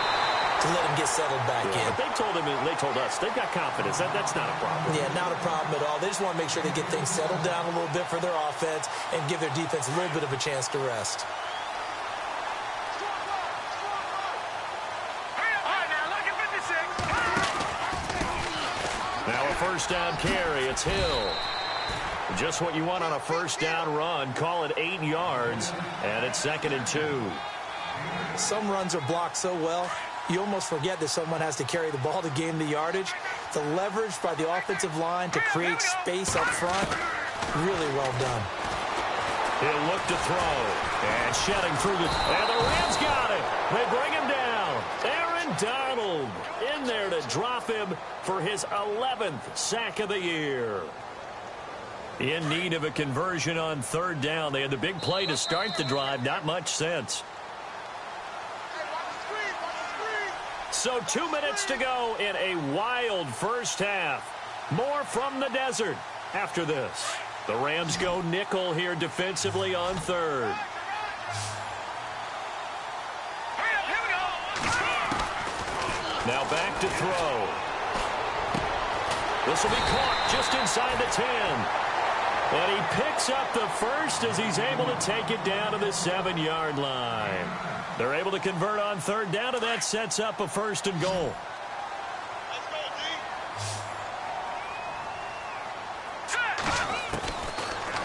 Speaker 3: to let him get settled back in.
Speaker 2: But they told us, they've got confidence. That's not a problem.
Speaker 3: Yeah, not a problem at all. They just want to make sure they get things settled down a little bit for their offense and give their defense a little bit of a chance to rest.
Speaker 2: Now a 1st down carry. It's Hill. Just what you want on a 1st down run. Call it 8 yards, and it's 2nd and 2.
Speaker 3: Some runs are blocked so well, you almost forget that someone has to carry the ball to gain the yardage. The leverage by the offensive line to create space up front, really well done.
Speaker 2: He'll look to throw. And shedding through the... And the Rams got it. They bring him down. Aaron Donald in there to drop him for his 11th sack of the year. In need of a conversion on 3rd down. They had the big play to start the drive. Not much sense. So 2 minutes to go in a wild first half. More from the desert after this. The Rams go nickel here defensively on third. Now back to throw. This will be caught just inside the 10. And he picks up the first as he's able to take it down to the 7-yard line. They're able to convert on third down, and that sets up a 1st and goal.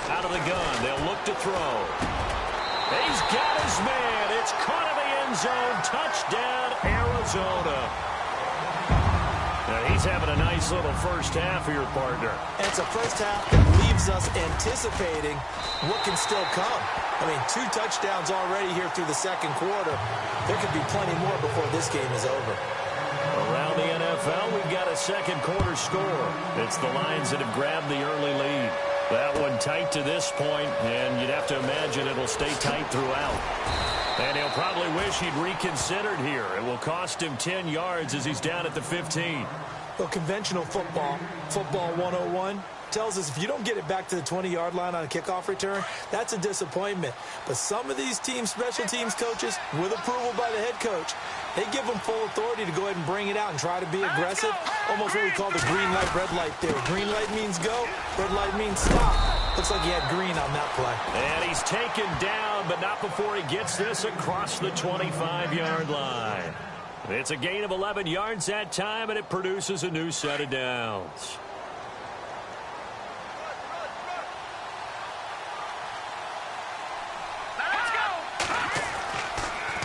Speaker 2: Out of the gun, they'll look to throw. He's got his man. It's caught in the end zone. Touchdown, Arizona. Now he's having a nice little first half for your partner.
Speaker 3: And it's a first half that leaves us anticipating what can still come. I mean, 2 touchdowns already here through the second quarter. There could be plenty more before this game is over.
Speaker 2: Around the NFL, we've got a second quarter score. It's the Lions that have grabbed the early lead. That one tight to this point, and you'd have to imagine it'll stay tight throughout. And he'll probably wish he'd reconsidered here. It will cost him 10 yards as he's down at the 15.
Speaker 3: Well, conventional football 101, tells us if you don't get it back to the 20-yard line on a kickoff return, that's a disappointment. But some of these special teams coaches, with approval by the head coach, they give them full authority to go ahead and bring it out and try to be aggressive. Almost what we call the green light, red light theory. Green light means go, red light means stop. Looks like he had green on that play.
Speaker 2: And he's taken down, but not before he gets this across the 25-yard line. It's a gain of 11 yards that time, and it produces a new set of downs.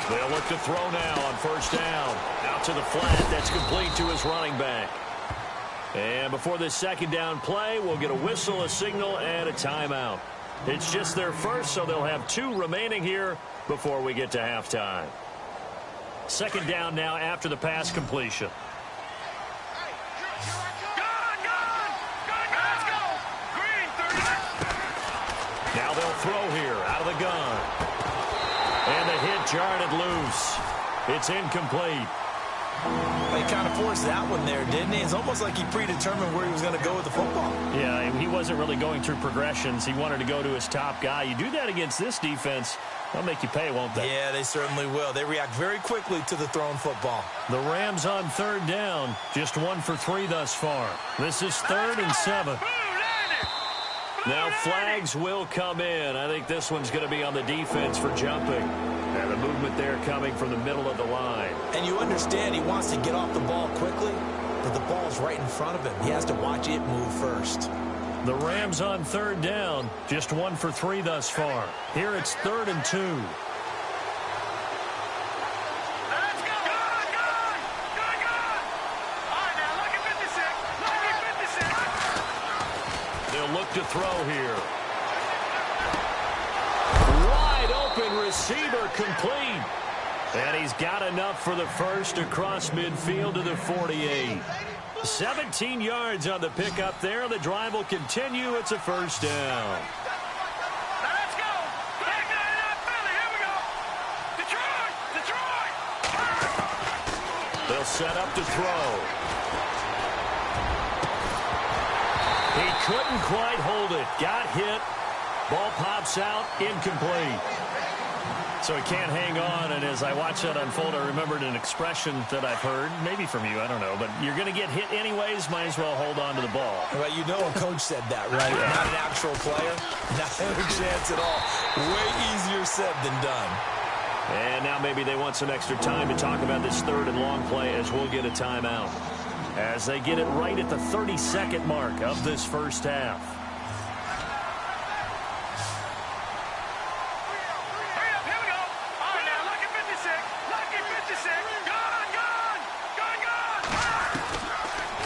Speaker 2: They'll look to throw now on first down. Out to the flat. That's complete to his running back. And before this second down play, we'll get a whistle, a signal, and a timeout. It's just their first, so they'll have 2 remaining here before we get to halftime. Second down now after the pass completion. Now they'll throw here out of the gun. And the hit jarred it loose. It's incomplete.
Speaker 3: He kind of forced that one there, didn't he? It's almost like he predetermined where he was going to go with the football.
Speaker 2: Yeah, he wasn't really going through progressions. He wanted to go to his top guy. You do that against this defense, they'll make you pay, won't they?
Speaker 3: Yeah, they certainly will. They react very quickly to the thrown football.
Speaker 2: The Rams on third down, just 1 for 3 thus far. This is 3rd and 7. Now flags will come in. I think this one's going to be on the defense for jumping. And the movement there coming from the middle of the line.
Speaker 3: And you understand he wants to get off the ball quickly, but the ball's right in front of him. He has to watch it move first.
Speaker 2: The Rams on third down, just 1 for 3 thus far. Here it's 3rd and 2. Look to throw here. Wide open receiver complete. And he's got enough for the first across midfield to the 48. 17 yards on the pickup there. The drive will continue. It's a first down.
Speaker 4: Let's go. Back nine up, Philly. Here we go. Detroit.
Speaker 2: They'll set up to throw. He couldn't quite hold it. Got hit. Ball pops out. Incomplete. So he can't hang on. And as I watch that unfold, I remembered an expression that I've heard, maybe from you, I don't know. But you're going to get hit anyways. Might as well hold on to the ball.
Speaker 3: Well, you know a coach said that, right? Yeah. Not an actual player. Not a chance at all. Way easier said than done.
Speaker 2: And now maybe they want some extra time to talk about this 3rd and long play as we'll get a timeout. As they get it right at the 32nd mark of this first half.
Speaker 4: Hurry up, here we go. All right, now, lucky 56. Lucky 56. Gone.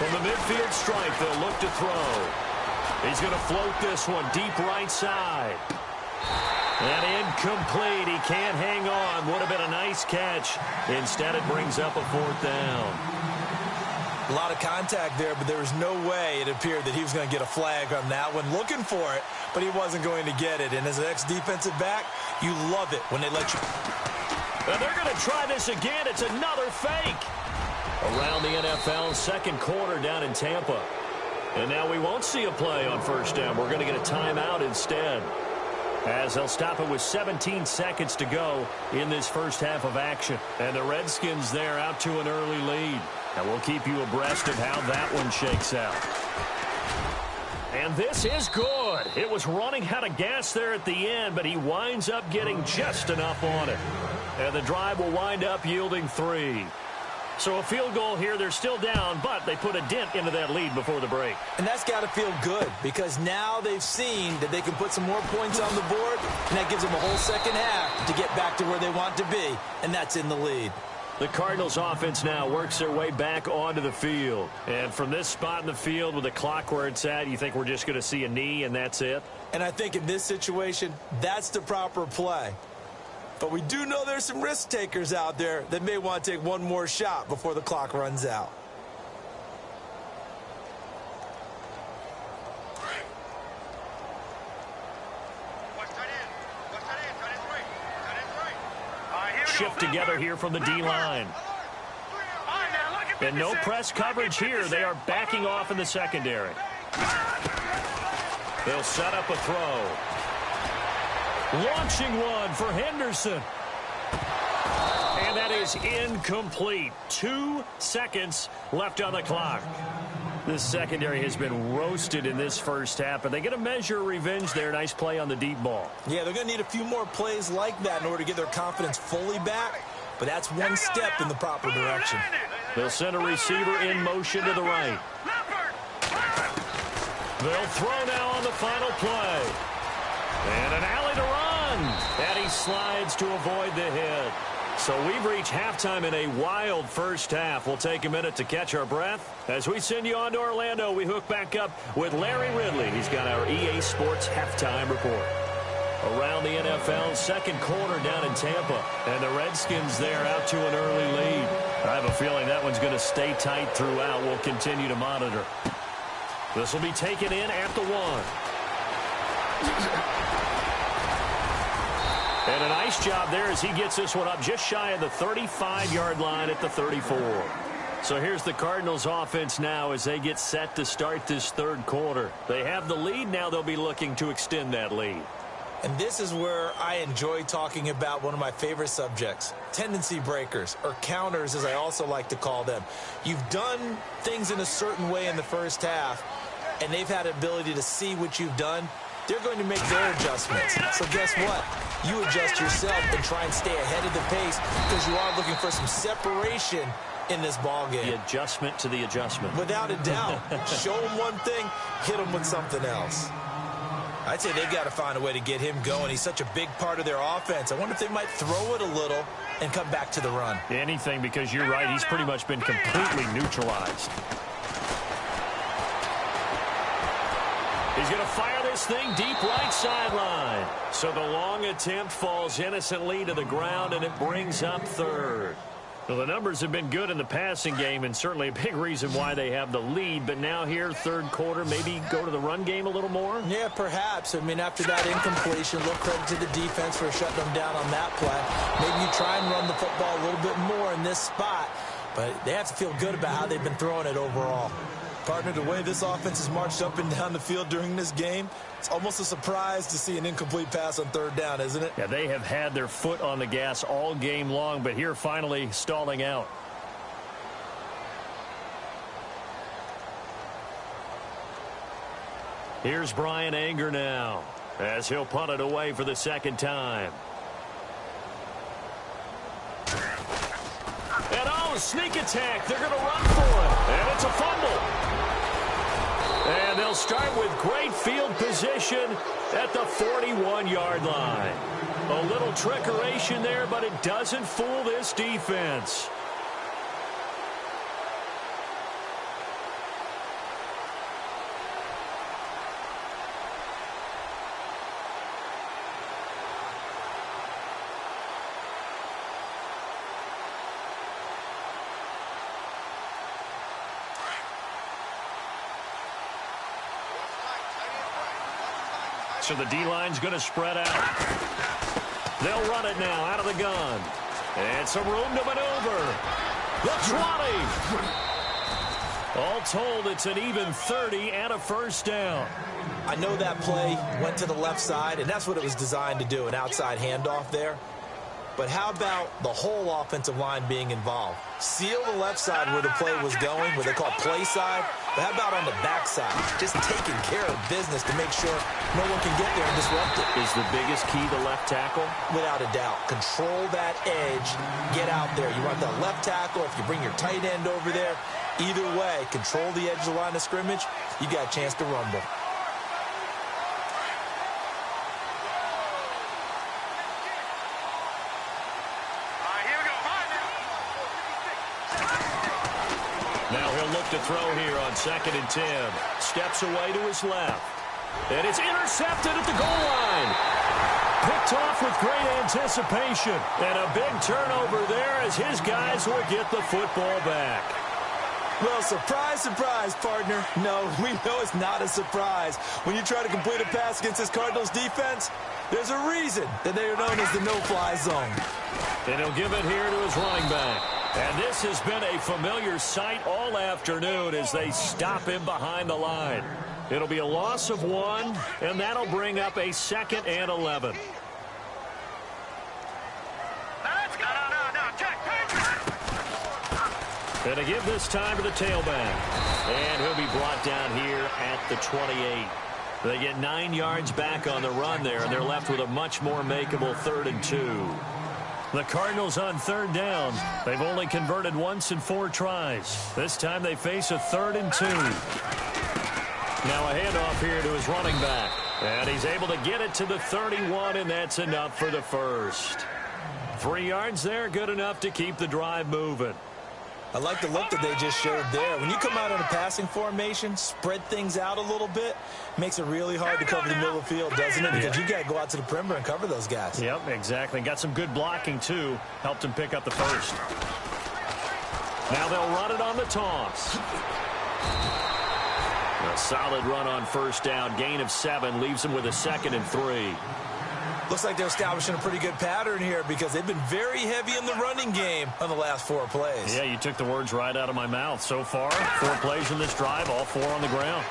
Speaker 2: From the midfield stripe, they'll look to throw. He's going to float this one deep right side. And incomplete. He can't hang on. Would have been a nice catch. Instead, it brings up a 4th down.
Speaker 3: A lot of contact there, but there was no way it appeared that he was going to get a flag on that one. Looking for it, but he wasn't going to get it. And as an ex-defensive back, you love it when they let you.
Speaker 2: And they're going to try this again. It's another fake. Around the NFL, second quarter down in Tampa. And now we won't see a play on first down. We're going to get a timeout instead, as they'll stop it with 17 seconds to go in this first half of action. And the Redskins there out to an early lead. And we'll keep you abreast of how that one shakes out. And this is good. It was running out of gas there at the end, but he winds up getting just enough on it. And the drive will wind up yielding 3. So a field goal here. They're still down, but they put a dent into that lead before the break.
Speaker 3: And that's got to feel good, because now they've seen that they can put some more points on the board, and that gives them a whole second half to get back to where they want to be, and that's in the lead.
Speaker 2: The Cardinals offense now works their way back onto the field. And from this spot in the field with the clock where it's at, you think we're just going to see a knee and that's it?
Speaker 3: And I think in this situation, that's the proper play. But we do know there's some risk takers out there that may want to take one more shot before the clock runs out.
Speaker 2: Shift together here from the D-line. And no press coverage here. They are backing off in the secondary. They'll set up a throw. Launching one for Henderson. And that is incomplete. 2 seconds left on the clock. This secondary has been roasted in this first half, but they get a measure of revenge there. Nice play on the deep ball.
Speaker 3: Yeah, they're going to need a few more plays like that in order to get their confidence fully back, but that's one step in the proper direction.
Speaker 2: They'll send a receiver in motion to the right. They'll throw now on the final play. And an alley to run. And he slides to avoid the hit. So we've reached halftime in a wild first half. We'll take a minute to catch our breath. As we send you on to Orlando, we hook back up with Larry Ridley. He's got our EA Sports halftime report. Around the NFL, second quarter down in Tampa. And the Redskins there out to an early lead. I have a feeling that one's going to stay tight throughout. We'll continue to monitor. This will be taken in at the 1. And a nice job there as he gets this one up just shy of the 35-yard line at the 34. So here's the Cardinals offense now as they get set to start this third quarter. They have the lead. Now they'll be looking to extend that lead.
Speaker 3: And this is where I enjoy talking about one of my favorite subjects, tendency breakers, or counters as I also like to call them. You've done things in a certain way in the first half, and they've had the ability to see what you've done. They're going to make their adjustments. So guess what? You adjust yourself and try and stay ahead of the pace because you are looking for some separation in this ball game.
Speaker 2: The adjustment to the adjustment.
Speaker 3: Without a doubt. Show them one thing, hit them with something else. I'd say they've got to find a way to get him going. He's such a big part of their offense. I wonder if they might throw it a little and come back to the run.
Speaker 2: Anything, because you're right. He's pretty much been completely neutralized. He's going to fire this thing deep right sideline. So the long attempt falls innocently to the ground, and it brings up third. Well, the numbers have been good in the passing game, and certainly a big reason why they have the lead. But now here, third quarter, maybe go to the run game a little more?
Speaker 3: Yeah, perhaps. I mean, after that incompletion, a little credit to the defense for shutting them down on that play. Maybe you try and run the football a little bit more in this spot. But they have to feel good about how they've been throwing it overall. Partner, the way this offense has marched up and down the field during this game, it's almost a surprise to see an incomplete pass on third down, isn't it?
Speaker 2: Yeah, they have had their foot on the gas all game long, but here finally stalling out. Here's Brian Anger now as he'll punt it away for the second time. And oh, sneak attack. They're going to run for it. And it's a fumble. And they'll start with great field position at the 41-yard line. A little trickeration there, but it doesn't fool this defense. So the D-line's going to spread out. They'll run it now out of the gun. And some room to maneuver. The 20. All told, it's an even 30 and a first down.
Speaker 3: I know that play went to the left side, and that's what it was designed to do, an outside handoff there. But how about the whole offensive line being involved? Seal the left side where the play was going, what they call play side. But how about on the back side? Just taking care of business to make sure no one can get there and disrupt it.
Speaker 2: Is the biggest key the left tackle?
Speaker 3: Without a doubt. Control that edge. Get out there. You want that left tackle. If you bring your tight end over there, either way, control the edge of the line of scrimmage, you got a chance to rumble.
Speaker 2: Now he'll look to throw here on 2nd and 10. Steps away to his left. And it's intercepted at the goal line. Picked off with great anticipation. And a big turnover there as his guys will get the football back.
Speaker 3: Well, surprise, surprise, partner. No, we know it's not a surprise. When you try to complete a pass against this Cardinals defense, there's a reason that they are known as the no-fly zone.
Speaker 2: And he'll give it here to his running back. And this has been a familiar sight all afternoon as they stop him behind the line. It'll be a loss of 1, and that'll bring up a 2nd and 11. And to give this time to the tailback. And he'll be brought down here at the 28. They get 9 yards back on the run there, and they're left with a much more makeable 3rd and 2. The Cardinals on 3rd down. They've only converted once in 4 tries. This time they face a 3rd and 2. Now a handoff here to his running back. And he's able to get it to the 31, and that's enough for the first. 3 yards there, good enough to keep the drive moving.
Speaker 3: I like the look that they just showed there. When you come out in a passing formation, spread things out a little bit, makes it really hard to cover the middle of the field, doesn't it? Because you got to go out to the perimeter and cover those guys.
Speaker 2: Yep, exactly. Got some good blocking, too. Helped him pick up the first. Now they'll run it on the toss. A solid run on 1st down. Gain of 7 leaves him with a 2nd and 3.
Speaker 3: Looks like they're establishing a pretty good pattern here because they've been very heavy in the running game on the last 4 plays.
Speaker 2: Yeah, you took the words right out of my mouth. So far, 4 plays in this drive, all 4 on the ground.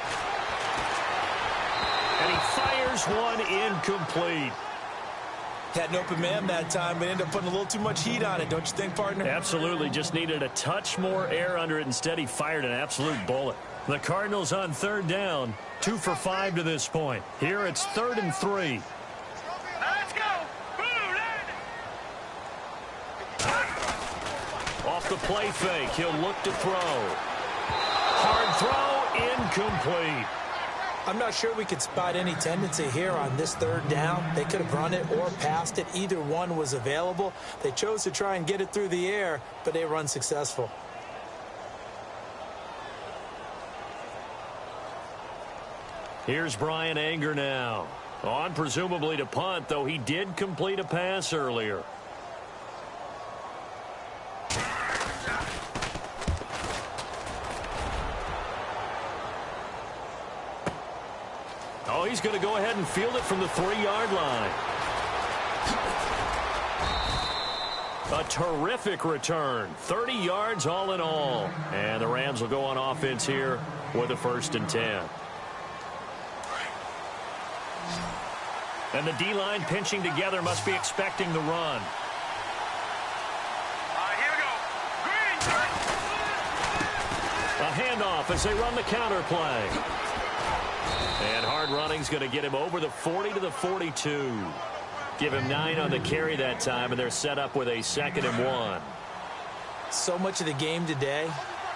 Speaker 2: And he fires one incomplete.
Speaker 3: Had an open man that time, but ended up putting a little too much heat on it, don't you think, partner?
Speaker 2: Absolutely. Just needed a touch more air under it. Instead, he fired an absolute bullet. The Cardinals on 3rd down, 2 for 5 to this point. Here it's 3rd and 3.
Speaker 4: Let's go!
Speaker 2: Off the play fake, he'll look to throw. Hard throw, incomplete.
Speaker 3: I'm not sure we could spot any tendency here on this 3rd down. They could have run it or passed it. Either one was available. They chose to try and get it through the air, but they were unsuccessful.
Speaker 2: Here's Brian Anger now. On presumably to punt, though he did complete a pass earlier. Oh, he's going to go ahead and field it from the 3-yard line. A terrific return. 30 yards all in all. And the Rams will go on offense here with a 1st and 10. And the D-line pinching together must be expecting the run.
Speaker 4: Here we go. Green.
Speaker 2: A handoff as they run the counter play. And hard running's going to get him over the 40 to the 42. Give him 9 on the carry that time, and they're set up with a 2nd and 1.
Speaker 3: So much of the game today,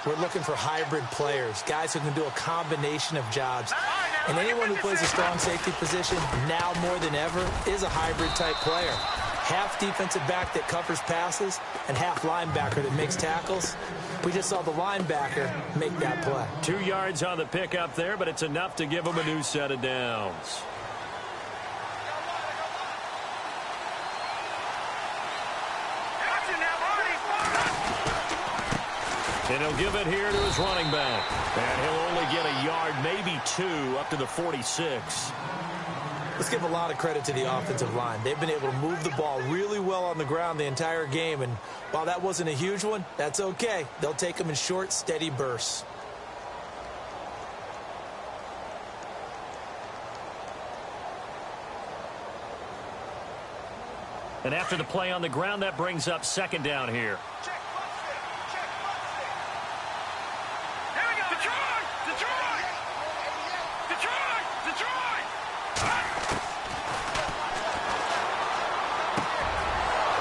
Speaker 3: we're looking for hybrid players, guys who can do a combination of jobs. And anyone who plays a strong safety position, now more than ever, is a hybrid-type player. Half defensive back that covers passes and half linebacker that makes tackles. We just saw the linebacker make that play.
Speaker 2: 2 yards on the pickup there, but it's enough to give him a new set of downs. And he'll give it here to his running back. And he'll only get a yard, maybe 2, up to the 46.
Speaker 3: Let's give a lot of credit to the offensive line. They've been able to move the ball really well on the ground the entire game, and while that wasn't a huge one, that's okay. They'll take them in short, steady bursts.
Speaker 2: And after the play on the ground, that brings up second down here.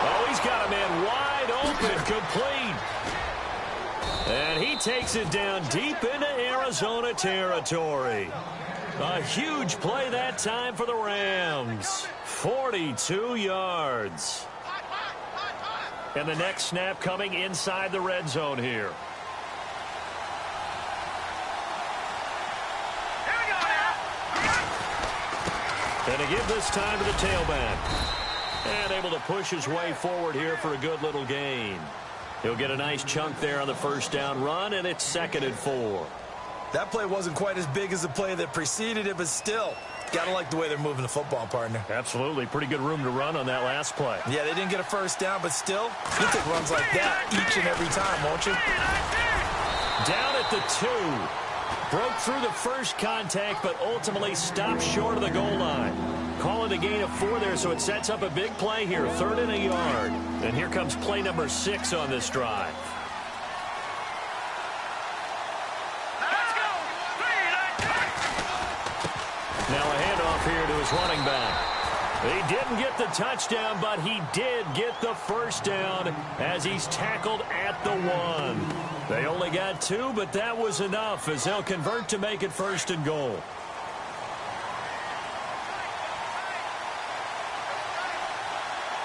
Speaker 2: Oh, he's got a man wide open, complete. And he takes it down deep into Arizona territory. A huge play that time for the Rams. 42 yards. And the next snap coming inside the red zone here. And to give this time to the tailback. And able to push his way forward here for a good little gain. He'll get a nice chunk there on the first down run, and it's 2nd and 4.
Speaker 3: That play wasn't quite as big as the play that preceded it, but still, got to like the way they're moving the football, partner.
Speaker 2: Absolutely. Pretty good room to run on that last play.
Speaker 3: Yeah, they didn't get a first down, but still, you'll take runs like that each and every time, won't you?
Speaker 2: Down at the 2. Broke through the first contact, but ultimately stopped short of the goal line. Calling a gain of 4 there, so it sets up a big play here. 3rd and a yard. And here comes play number 6 on this drive. Now a handoff here to his running back. He didn't get the touchdown, but he did get the first down as he's tackled at the 1. They only got 2, but that was enough as they'll convert to make it 1st and goal.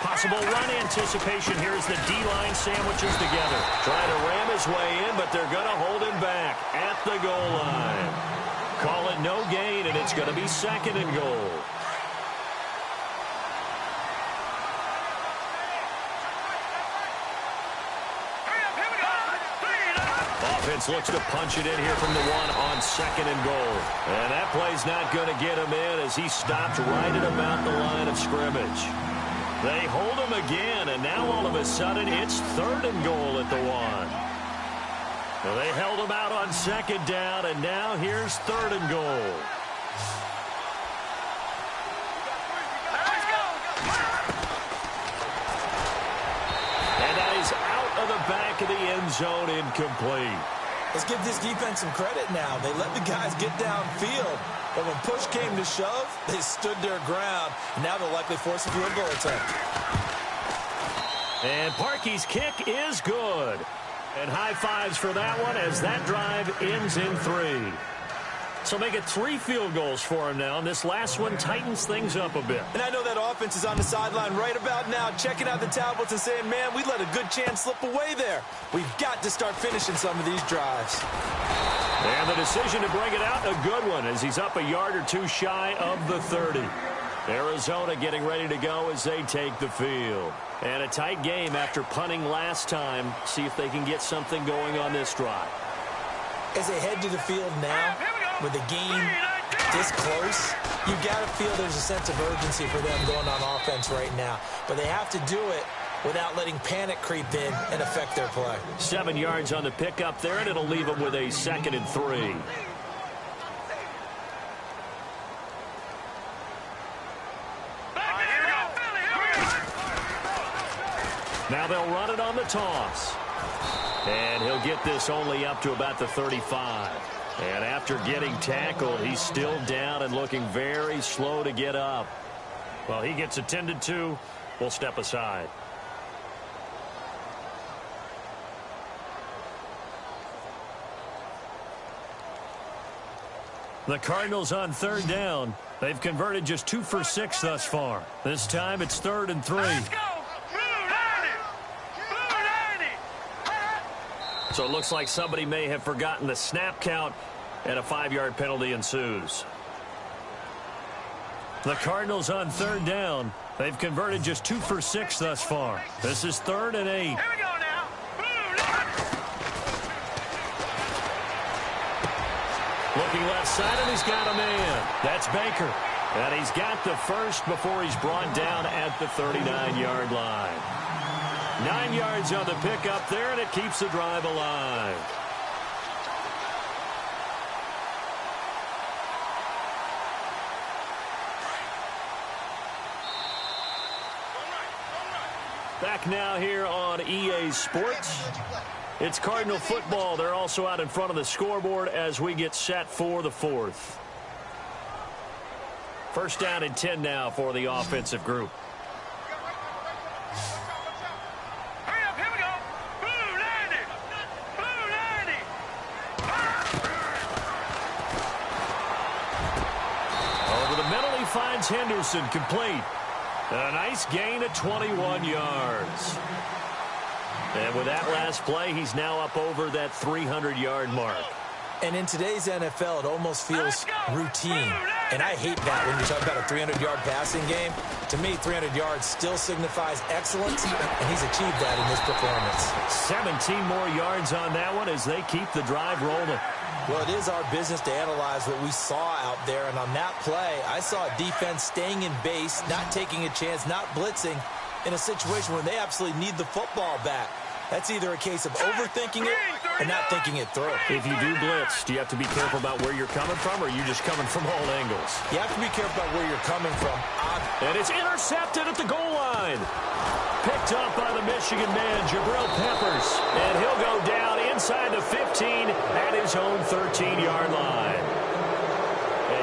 Speaker 2: Possible run anticipation here as the D-line sandwiches together. Trying to ram his way in, but they're going to hold him back at the goal line. Call it no gain, and it's going to be 2nd and goal. Offense looks to punch it in here from the 1 on 2nd and goal. And that play's not going to get him in as he stopped right at about the line of scrimmage. They hold him again, and now all of a sudden it's 3rd and goal at the 1. Well, they held him out on 2nd down, and now here's 3rd and goal. And that is out of the back of the end zone, incomplete.
Speaker 3: Let's give this defense some credit now. They let the guys get downfield, but when push came to shove, they stood their ground, and now they'll likely force a field goal attempt.
Speaker 2: And Parkey's kick is good. And high fives for that one as that drive ends in 3. So make it 3 field goals for him now, and this last one tightens things up a bit.
Speaker 3: And I know that offense is on the sideline right about now, checking out the tablets and saying, man, we let a good chance slip away there. We've got to start finishing some of these drives.
Speaker 2: And the decision to bring it out, a good one, as he's up a yard or 2 shy of the 30. Arizona getting ready to go as they take the field. And a tight game after punting last time. See if they can get something going on this drive.
Speaker 3: As they head to the field now, with the game this close, you got to feel there's a sense of urgency for them going on offense right now. But they have to do it without letting panic creep in and affect their play.
Speaker 2: 7 yards on the pickup there, and it'll leave them with a 2nd and 3. Now they'll run it on the toss. And he'll get this only up to about the 35. And after getting tackled, he's still down and looking very slow to get up. Well, he gets attended to. We'll step aside. The Cardinals on 3rd down. They've converted just 2 for 6 thus far. This time it's 3rd and 3.
Speaker 4: Let's go!
Speaker 2: So it looks like somebody may have forgotten the snap count, and a 5-yard penalty ensues. The Cardinals on 3rd down. They've converted just 2 for 6 thus far. This is 3rd and 8.
Speaker 4: Here we go now.
Speaker 2: Looking left side, and he's got a man. That's Baker. And he's got the first before he's brought down at the 39-yard line. 9 yards on the pickup there, and it keeps the drive alive. Back now here on EA Sports. It's Cardinal football. They're also out in front of the scoreboard as we get set for the fourth. First down and 10 now for the offensive group.
Speaker 4: Hurry up, here we go. Blue 90. Blue 90.
Speaker 2: Over the middle, he finds Henderson, complete. A nice gain of 21 yards. And with that last play, he's now up over that 300-yard mark.
Speaker 3: And in today's NFL, it almost feels routine. And I hate that when you talk about a 300-yard passing game. To me, 300 yards still signifies excellence, and he's achieved that in this performance.
Speaker 2: 17 more yards on that one as they keep the drive rolling.
Speaker 3: Well, it is our business to analyze what we saw out there. And on that play, I saw a defense staying in base, not taking a chance, not blitzing in a situation where they absolutely need the football back. That's either a case of overthinking it or not thinking it through.
Speaker 2: If you do blitz, do you have to be careful about where you're coming from, or are you just coming from all angles?
Speaker 3: You have to be careful about where you're coming from.
Speaker 2: And it's intercepted at the goal line. Picked up by the Michigan man, Jabril Peppers. And he'll go down inside the 15 at his own 13-yard line.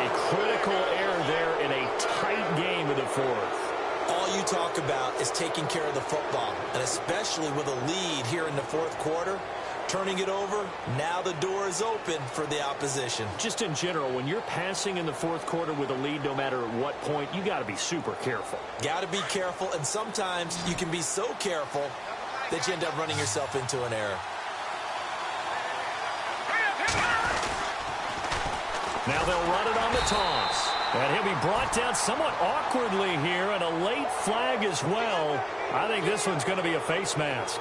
Speaker 2: A critical error there in a tight game in the fourth.
Speaker 3: All you talk about is taking care of the football, and especially with a lead here in the fourth quarter, turning it over, now the door is open for the opposition.
Speaker 2: Just in general, when you're passing in the fourth quarter with a lead, no matter at what point, you got to be super careful.
Speaker 3: Got to be careful, and sometimes you can be so careful that you end up running yourself into an error.
Speaker 2: Now they'll run it on the toss. And he'll be brought down somewhat awkwardly here, and a late flag as well. I think this one's going to be a face mask.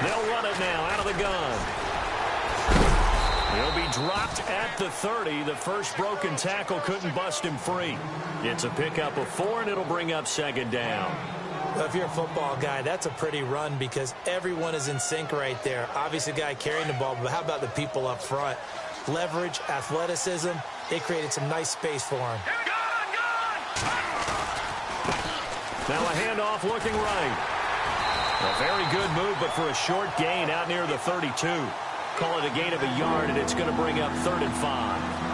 Speaker 2: They'll run it now out of the gun. He'll be dropped at the 30. The first broken tackle couldn't bust him free. It's a pickup of 4, and it'll bring up second down.
Speaker 3: Well, if you're a football guy, that's a pretty run because everyone is in sync right there. Obviously, the guy carrying the ball, but how about the people up front? Leverage, athleticism, they created some nice space for him.
Speaker 2: Now a handoff looking right. A very good move, but for a short gain out near the 32. Call it a gain of a yard, and it's going to bring up 3rd and 5.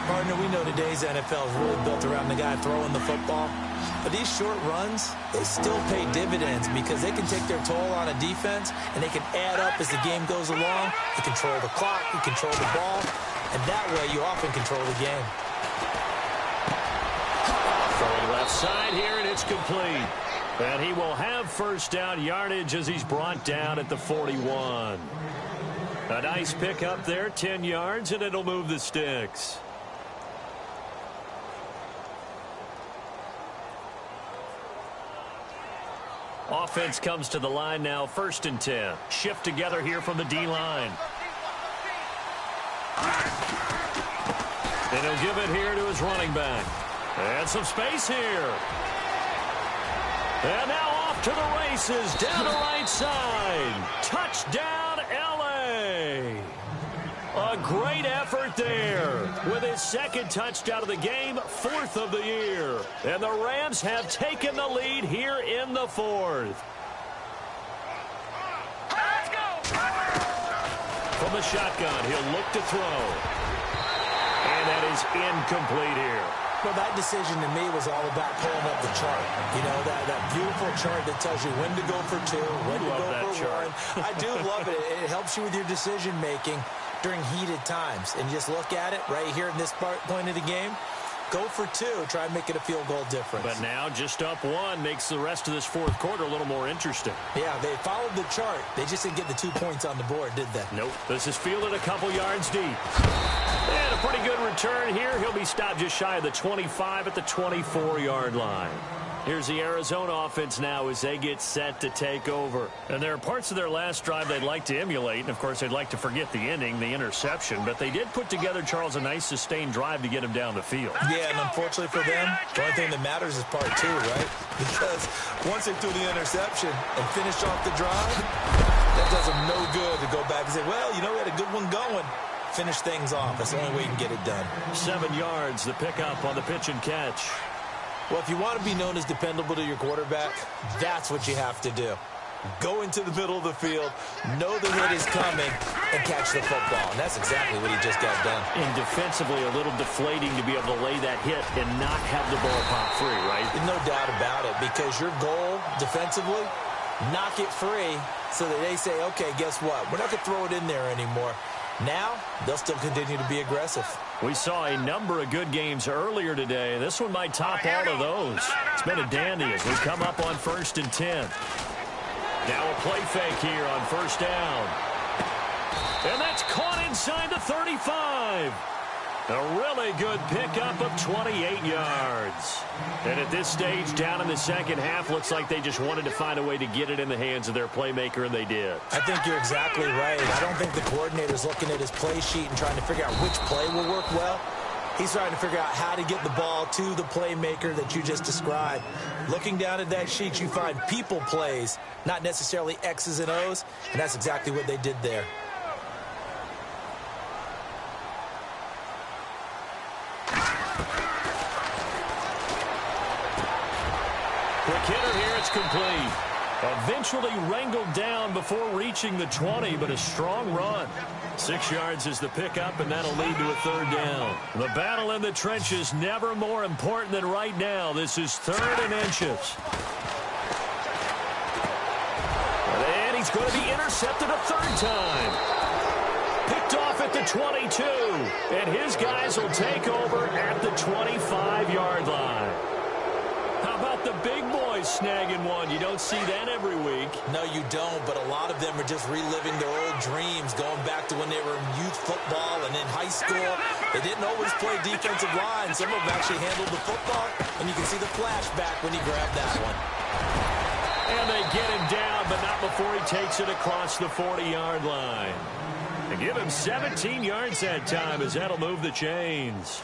Speaker 3: Partner, we know today's NFL is really built around the guy throwing the football. But these short runs, they still pay dividends because they can take their toll on a defense, and they can add up as the game goes along. You control the clock, you control the ball, and that way you often control the game.
Speaker 2: Throwing left side here, and it's complete. And he will have first down yardage as he's brought down at the 41. A nice pick up there, 10 yards, and it'll move the sticks. Offense comes to the line now, 1st and 10. Shift together here from the D-line. And he'll give it here to his running back. And some space here. And now off to the races, down the right side. Touchdown, L.A. A great effort there with his 2nd touchdown of the game, 4th of the year. And the Rams have taken the lead here in the 4th.
Speaker 4: Let's go!
Speaker 2: From the shotgun, he'll look to throw. And that is incomplete here.
Speaker 3: Well, that decision to me was all about pulling up the chart. You know, that beautiful chart that tells you when to go for 2, when to go for 1. I do love it. It helps you with your decision-making during heated times. And just look at it right here in this point of the game. Go for 2. Try and make it a field goal difference.
Speaker 2: But now just up 1 makes the rest of this 4th quarter a little more interesting.
Speaker 3: Yeah, they followed the chart. They just didn't get the 2 points on the board, did they?
Speaker 2: Nope. This is fielded a couple yards deep. And a pretty good return here. He'll be stopped just shy of the 25 at the 24-yard line. Here's the Arizona offense now as they get set to take over. And there are parts of their last drive they'd like to emulate. And, of course, they'd like to forget the ending, the interception. But they did put together, Charles, a nice sustained drive to get him down the field.
Speaker 3: Yeah, and unfortunately for them, the only thing that matters is part two, right? Because once they threw the interception and finished off the drive, that does them no good to go back and say, well, you know, we had a good one going. Finish things off. That's the only way you can get it done.
Speaker 2: 7 yards, the pickup on the pitch and catch.
Speaker 3: Well, if you want to be known as dependable to your quarterback, that's what you have to do. Go into the middle of the field, know the hit is coming, and catch the football. And that's exactly what he just got done.
Speaker 2: And defensively, a little deflating to be able to lay that hit and not have the ball pop free, right?
Speaker 3: No doubt about it, because your goal defensively, knock it free so that they say, okay, guess what? We're not going to throw it in there anymore. Now, they'll still continue to be aggressive.
Speaker 2: We saw a number of good games earlier today. This one might top all of those. It's been a dandy as we come up on 1st and 10. Now a play fake here on 1st down. And that's caught inside the 35. A really good pickup of 28 yards. And at this stage, down in the second half, looks like they just wanted to find a way to get it in the hands of their playmaker, and they did.
Speaker 3: I think you're exactly right. I don't think the coordinator's looking at his play sheet and trying to figure out which play will work well. He's trying to figure out how to get the ball to the playmaker that you just described. Looking down at that sheet, you find people plays, not necessarily X's and O's, and that's exactly what they did there.
Speaker 2: Quick hitter here, it's complete. Eventually wrangled down before reaching the 20, but a strong run. 6 yards is the pickup, and that'll lead to a 3rd down. The battle in the trenches never more important than right now. This is 3rd and inches. And he's going to be intercepted a 3rd time. Picked off at the 22, and his guys will take over at the 25-yard line. How about the big boys snagging one? You don't see that every week.
Speaker 3: No, you don't, but a lot of them are just reliving their old dreams, going back to when they were in youth football and in high school. They didn't always play defensive line. Some of them actually handled the football, and you can see the flashback when he grabbed that one.
Speaker 2: And they get him down, but not before he takes it across the 40-yard line. They give him 17 yards that time as that'll move the chains.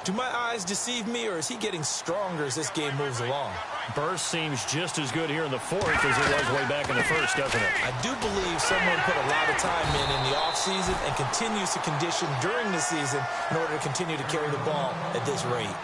Speaker 3: Do my eyes deceive me, or is he getting stronger as this game moves along?
Speaker 2: Burst seems just as good here in the 4th as it was way back in the 1st, doesn't it?
Speaker 3: I do believe someone put a lot of time in the offseason and continues to condition during the season in order to continue to carry the ball at this rate.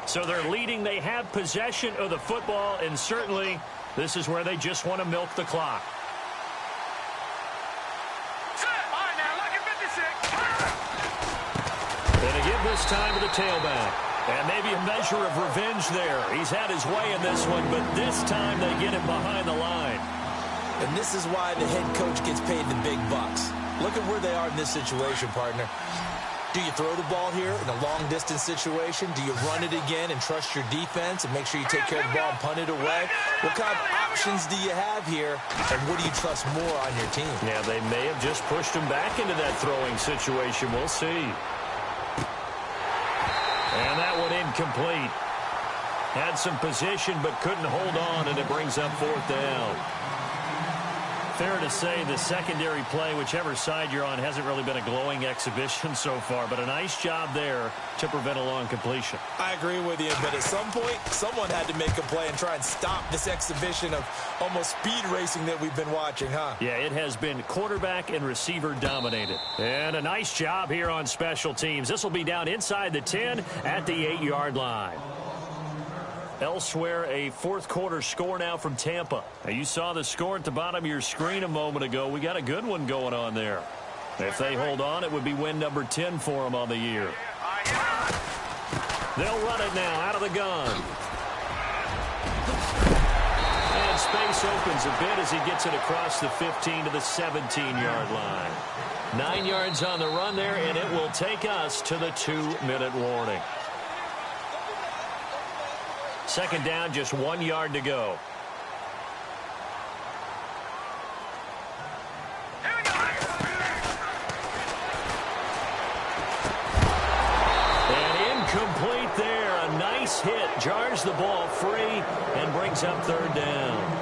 Speaker 2: So they're leading. They have possession of the football, and certainly this is where they just want to milk the clock.
Speaker 4: All right, now, look at 56.
Speaker 2: And they give this time to the tailback. And maybe a measure of revenge there. He's had his way in this one, but this time they get him behind the line.
Speaker 3: And this is why the head coach gets paid the big bucks. Look at where they are in this situation, partner. Do you throw the ball here in a long-distance situation? Do you run it again and trust your defense and make sure you take care of the ball and punt it away? What kind of options do you have here, and what do you trust more on your team?
Speaker 2: Yeah, they may have just pushed him back into that throwing situation. We'll see. And that one incomplete. Had some position but couldn't hold on, and it brings up 4th down. Fair to say the secondary play, whichever side you're on, hasn't really been a glowing exhibition so far, but a nice job there to prevent a long completion.
Speaker 3: I agree with you, but at some point, someone had to make a play and try and stop this exhibition of almost speed racing that we've been watching, huh?
Speaker 2: Yeah, it has been quarterback and receiver dominated. And a nice job here on special teams. This will be down inside the 10 at the 8-yard line. Elsewhere, a 4th quarter score now from Tampa. Now, you saw the score at the bottom of your screen a moment ago. We got a good one going on there. If they hold on, it would be win number 10 for them on the year. They'll run it now out of the gun. And space opens a bit as he gets it across the 15 to the 17-yard line. 9 yards on the run there, and it will take us to the 2-minute warning. Second down, just 1 yard to go. And incomplete there. A nice hit. Jars the ball free and brings up third down.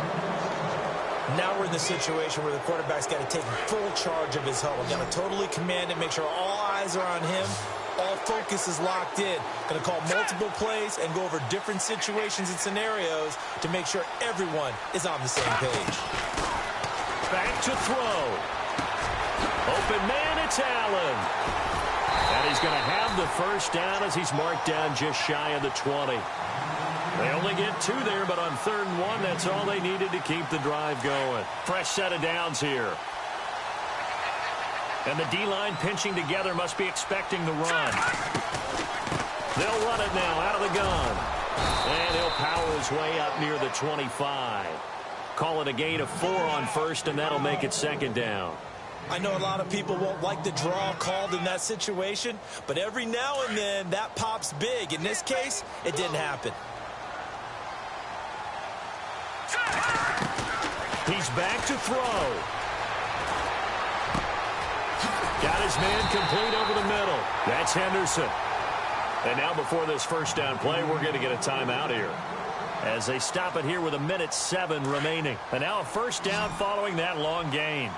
Speaker 3: Now we're in the situation where the quarterback's got to take full charge of his huddle. Got to totally command it, make sure all eyes are on him. All focus is locked in. Going to call multiple plays and go over different situations and scenarios to make sure everyone is on the same page.
Speaker 2: Back to throw. Open man, it's Allen. And he's going to have the first down as he's marked down just shy of the 20. They only get 2 there, but on 3rd and 1, that's all they needed to keep the drive going. Fresh set of downs here. And the D-line pinching together must be expecting the run. They'll run it now out of the gun. And he'll power his way up near the 25. Call it a gain of 4 on first, and that'll make it second down.
Speaker 3: I know a lot of people won't like the draw called in that situation, but every now and then that pops big. In this case, it didn't happen.
Speaker 2: He's back to throw. Got his man complete over the middle. That's Henderson. And now before this first down play, we're going to get a timeout here, as they stop it here with 1:07 remaining. And now a first down following that long gain.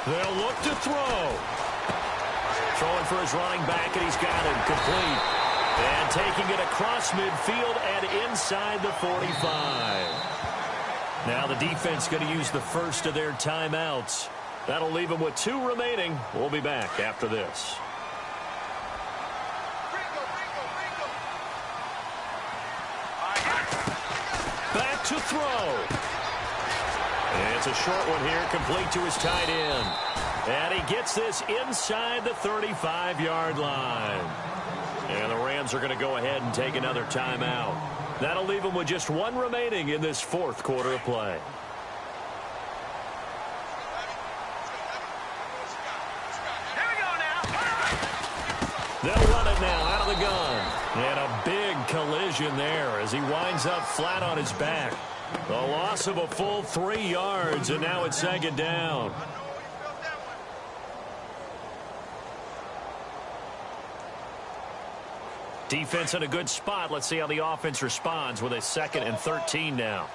Speaker 2: They'll look to throw. Throwing for his running back, and he's got him complete. And taking it across midfield and inside the 45. Now the defense going to use the first of their timeouts. That'll leave them with 2 remaining. We'll be back after this. Back to throw. And it's a short one here, complete to his tight end. And he gets this inside the 35-yard line. And the Rams are going to go ahead and take another timeout. That'll leave them with just 1 remaining in this 4th quarter of play.
Speaker 4: Here we go now.
Speaker 2: They'll run it now out of the gun. And a big collision there as he winds up flat on his back. The loss of a full 3 yards, and now it's second down. Defense in a good spot. Let's see how the offense responds with a 2nd and 13 now.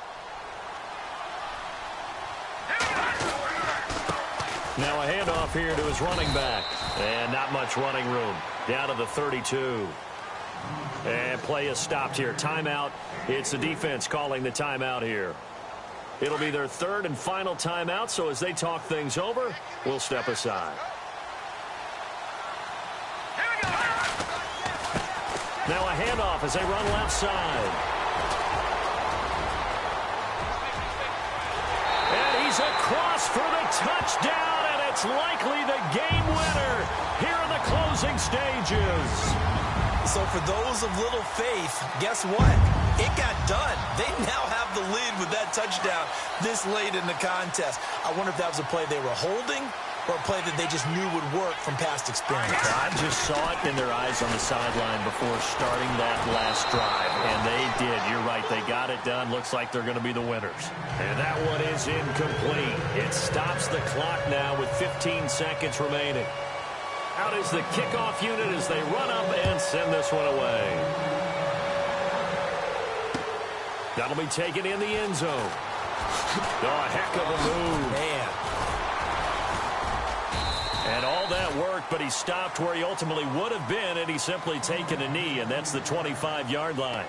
Speaker 2: Now a handoff here to his running back. And not much running room. Down to the 32. And play is stopped here. Timeout. It's the defense calling the timeout here. It'll be their 3rd and final timeout, so as they talk things over, we'll step aside. Now a handoff as they run left side. And he's across for the touchdown, and it's likely the game winner here in the closing stages.
Speaker 3: So for those of little faith, guess what? It got done. They now have the lead with that touchdown this late in the contest. I wonder if that was a play they were holding or a play that they just knew would work from past experience.
Speaker 2: I just saw it in their eyes on the sideline before starting that last drive, and they did. You're right. They got it done. Looks like they're going to be the winners. And that one is incomplete. It stops the clock now with 15 seconds remaining. Out is the kickoff unit as they run up and send this one away. That'll be taken in the end zone. Oh, a heck of a move.
Speaker 3: Man.
Speaker 2: And all that worked, but he stopped where he ultimately would have been, and he's simply taken a knee, and that's the 25-yard line.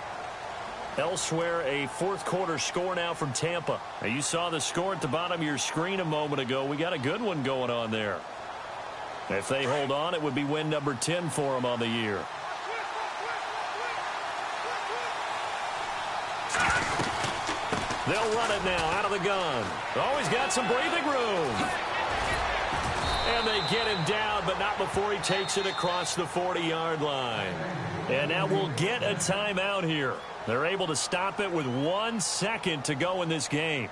Speaker 2: Elsewhere, a 4th quarter score now from Tampa. Now, you saw the score at the bottom of your screen a moment ago. We got a good one going on there. If they hold on, it would be win number 10 for them on the year. They'll run it now out of the gun. Always got some breathing room. And they get him down, but not before he takes it across the 40-yard line. And now we'll get a timeout here. They're able to stop it with 1 second to go in this game.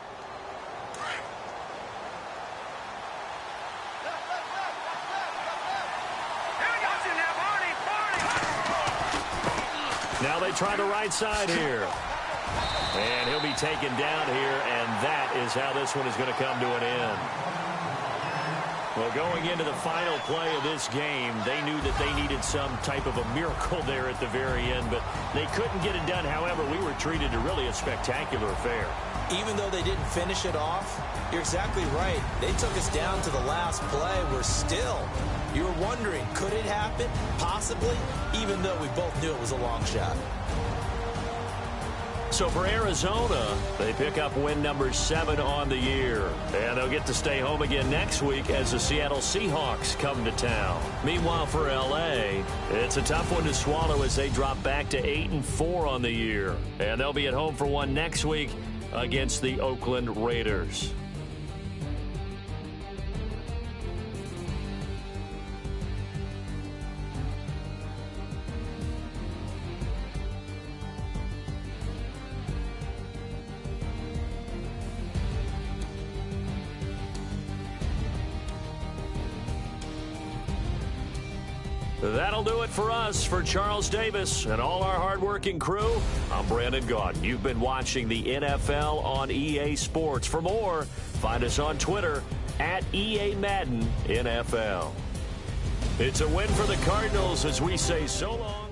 Speaker 2: Now they try the right side here. And he'll be taken down here, and that is how this one is going to come to an end. Well, going into the final play of this game, they knew that they needed some type of a miracle there at the very end, but they couldn't get it done. However, we were treated to really a spectacular affair.
Speaker 3: Even though they didn't finish it off, you're exactly right. They took us down to the last play. You were wondering, could it happen? Possibly, even though we both knew it was a long shot.
Speaker 2: So for Arizona, they pick up win number 7 on the year. And they'll get to stay home again next week as the Seattle Seahawks come to town. Meanwhile, for L.A., it's a tough one to swallow as they drop back to 8-4 on the year. And they'll be at home for one next week against the Oakland Raiders. That'll do it for us. For Charles Davis and all our hardworking crew, I'm Brandon Gaudin. You've been watching the NFL on EA Sports. For more, find us on Twitter at EA Madden NFL. It's a win for the Cardinals as we say so long.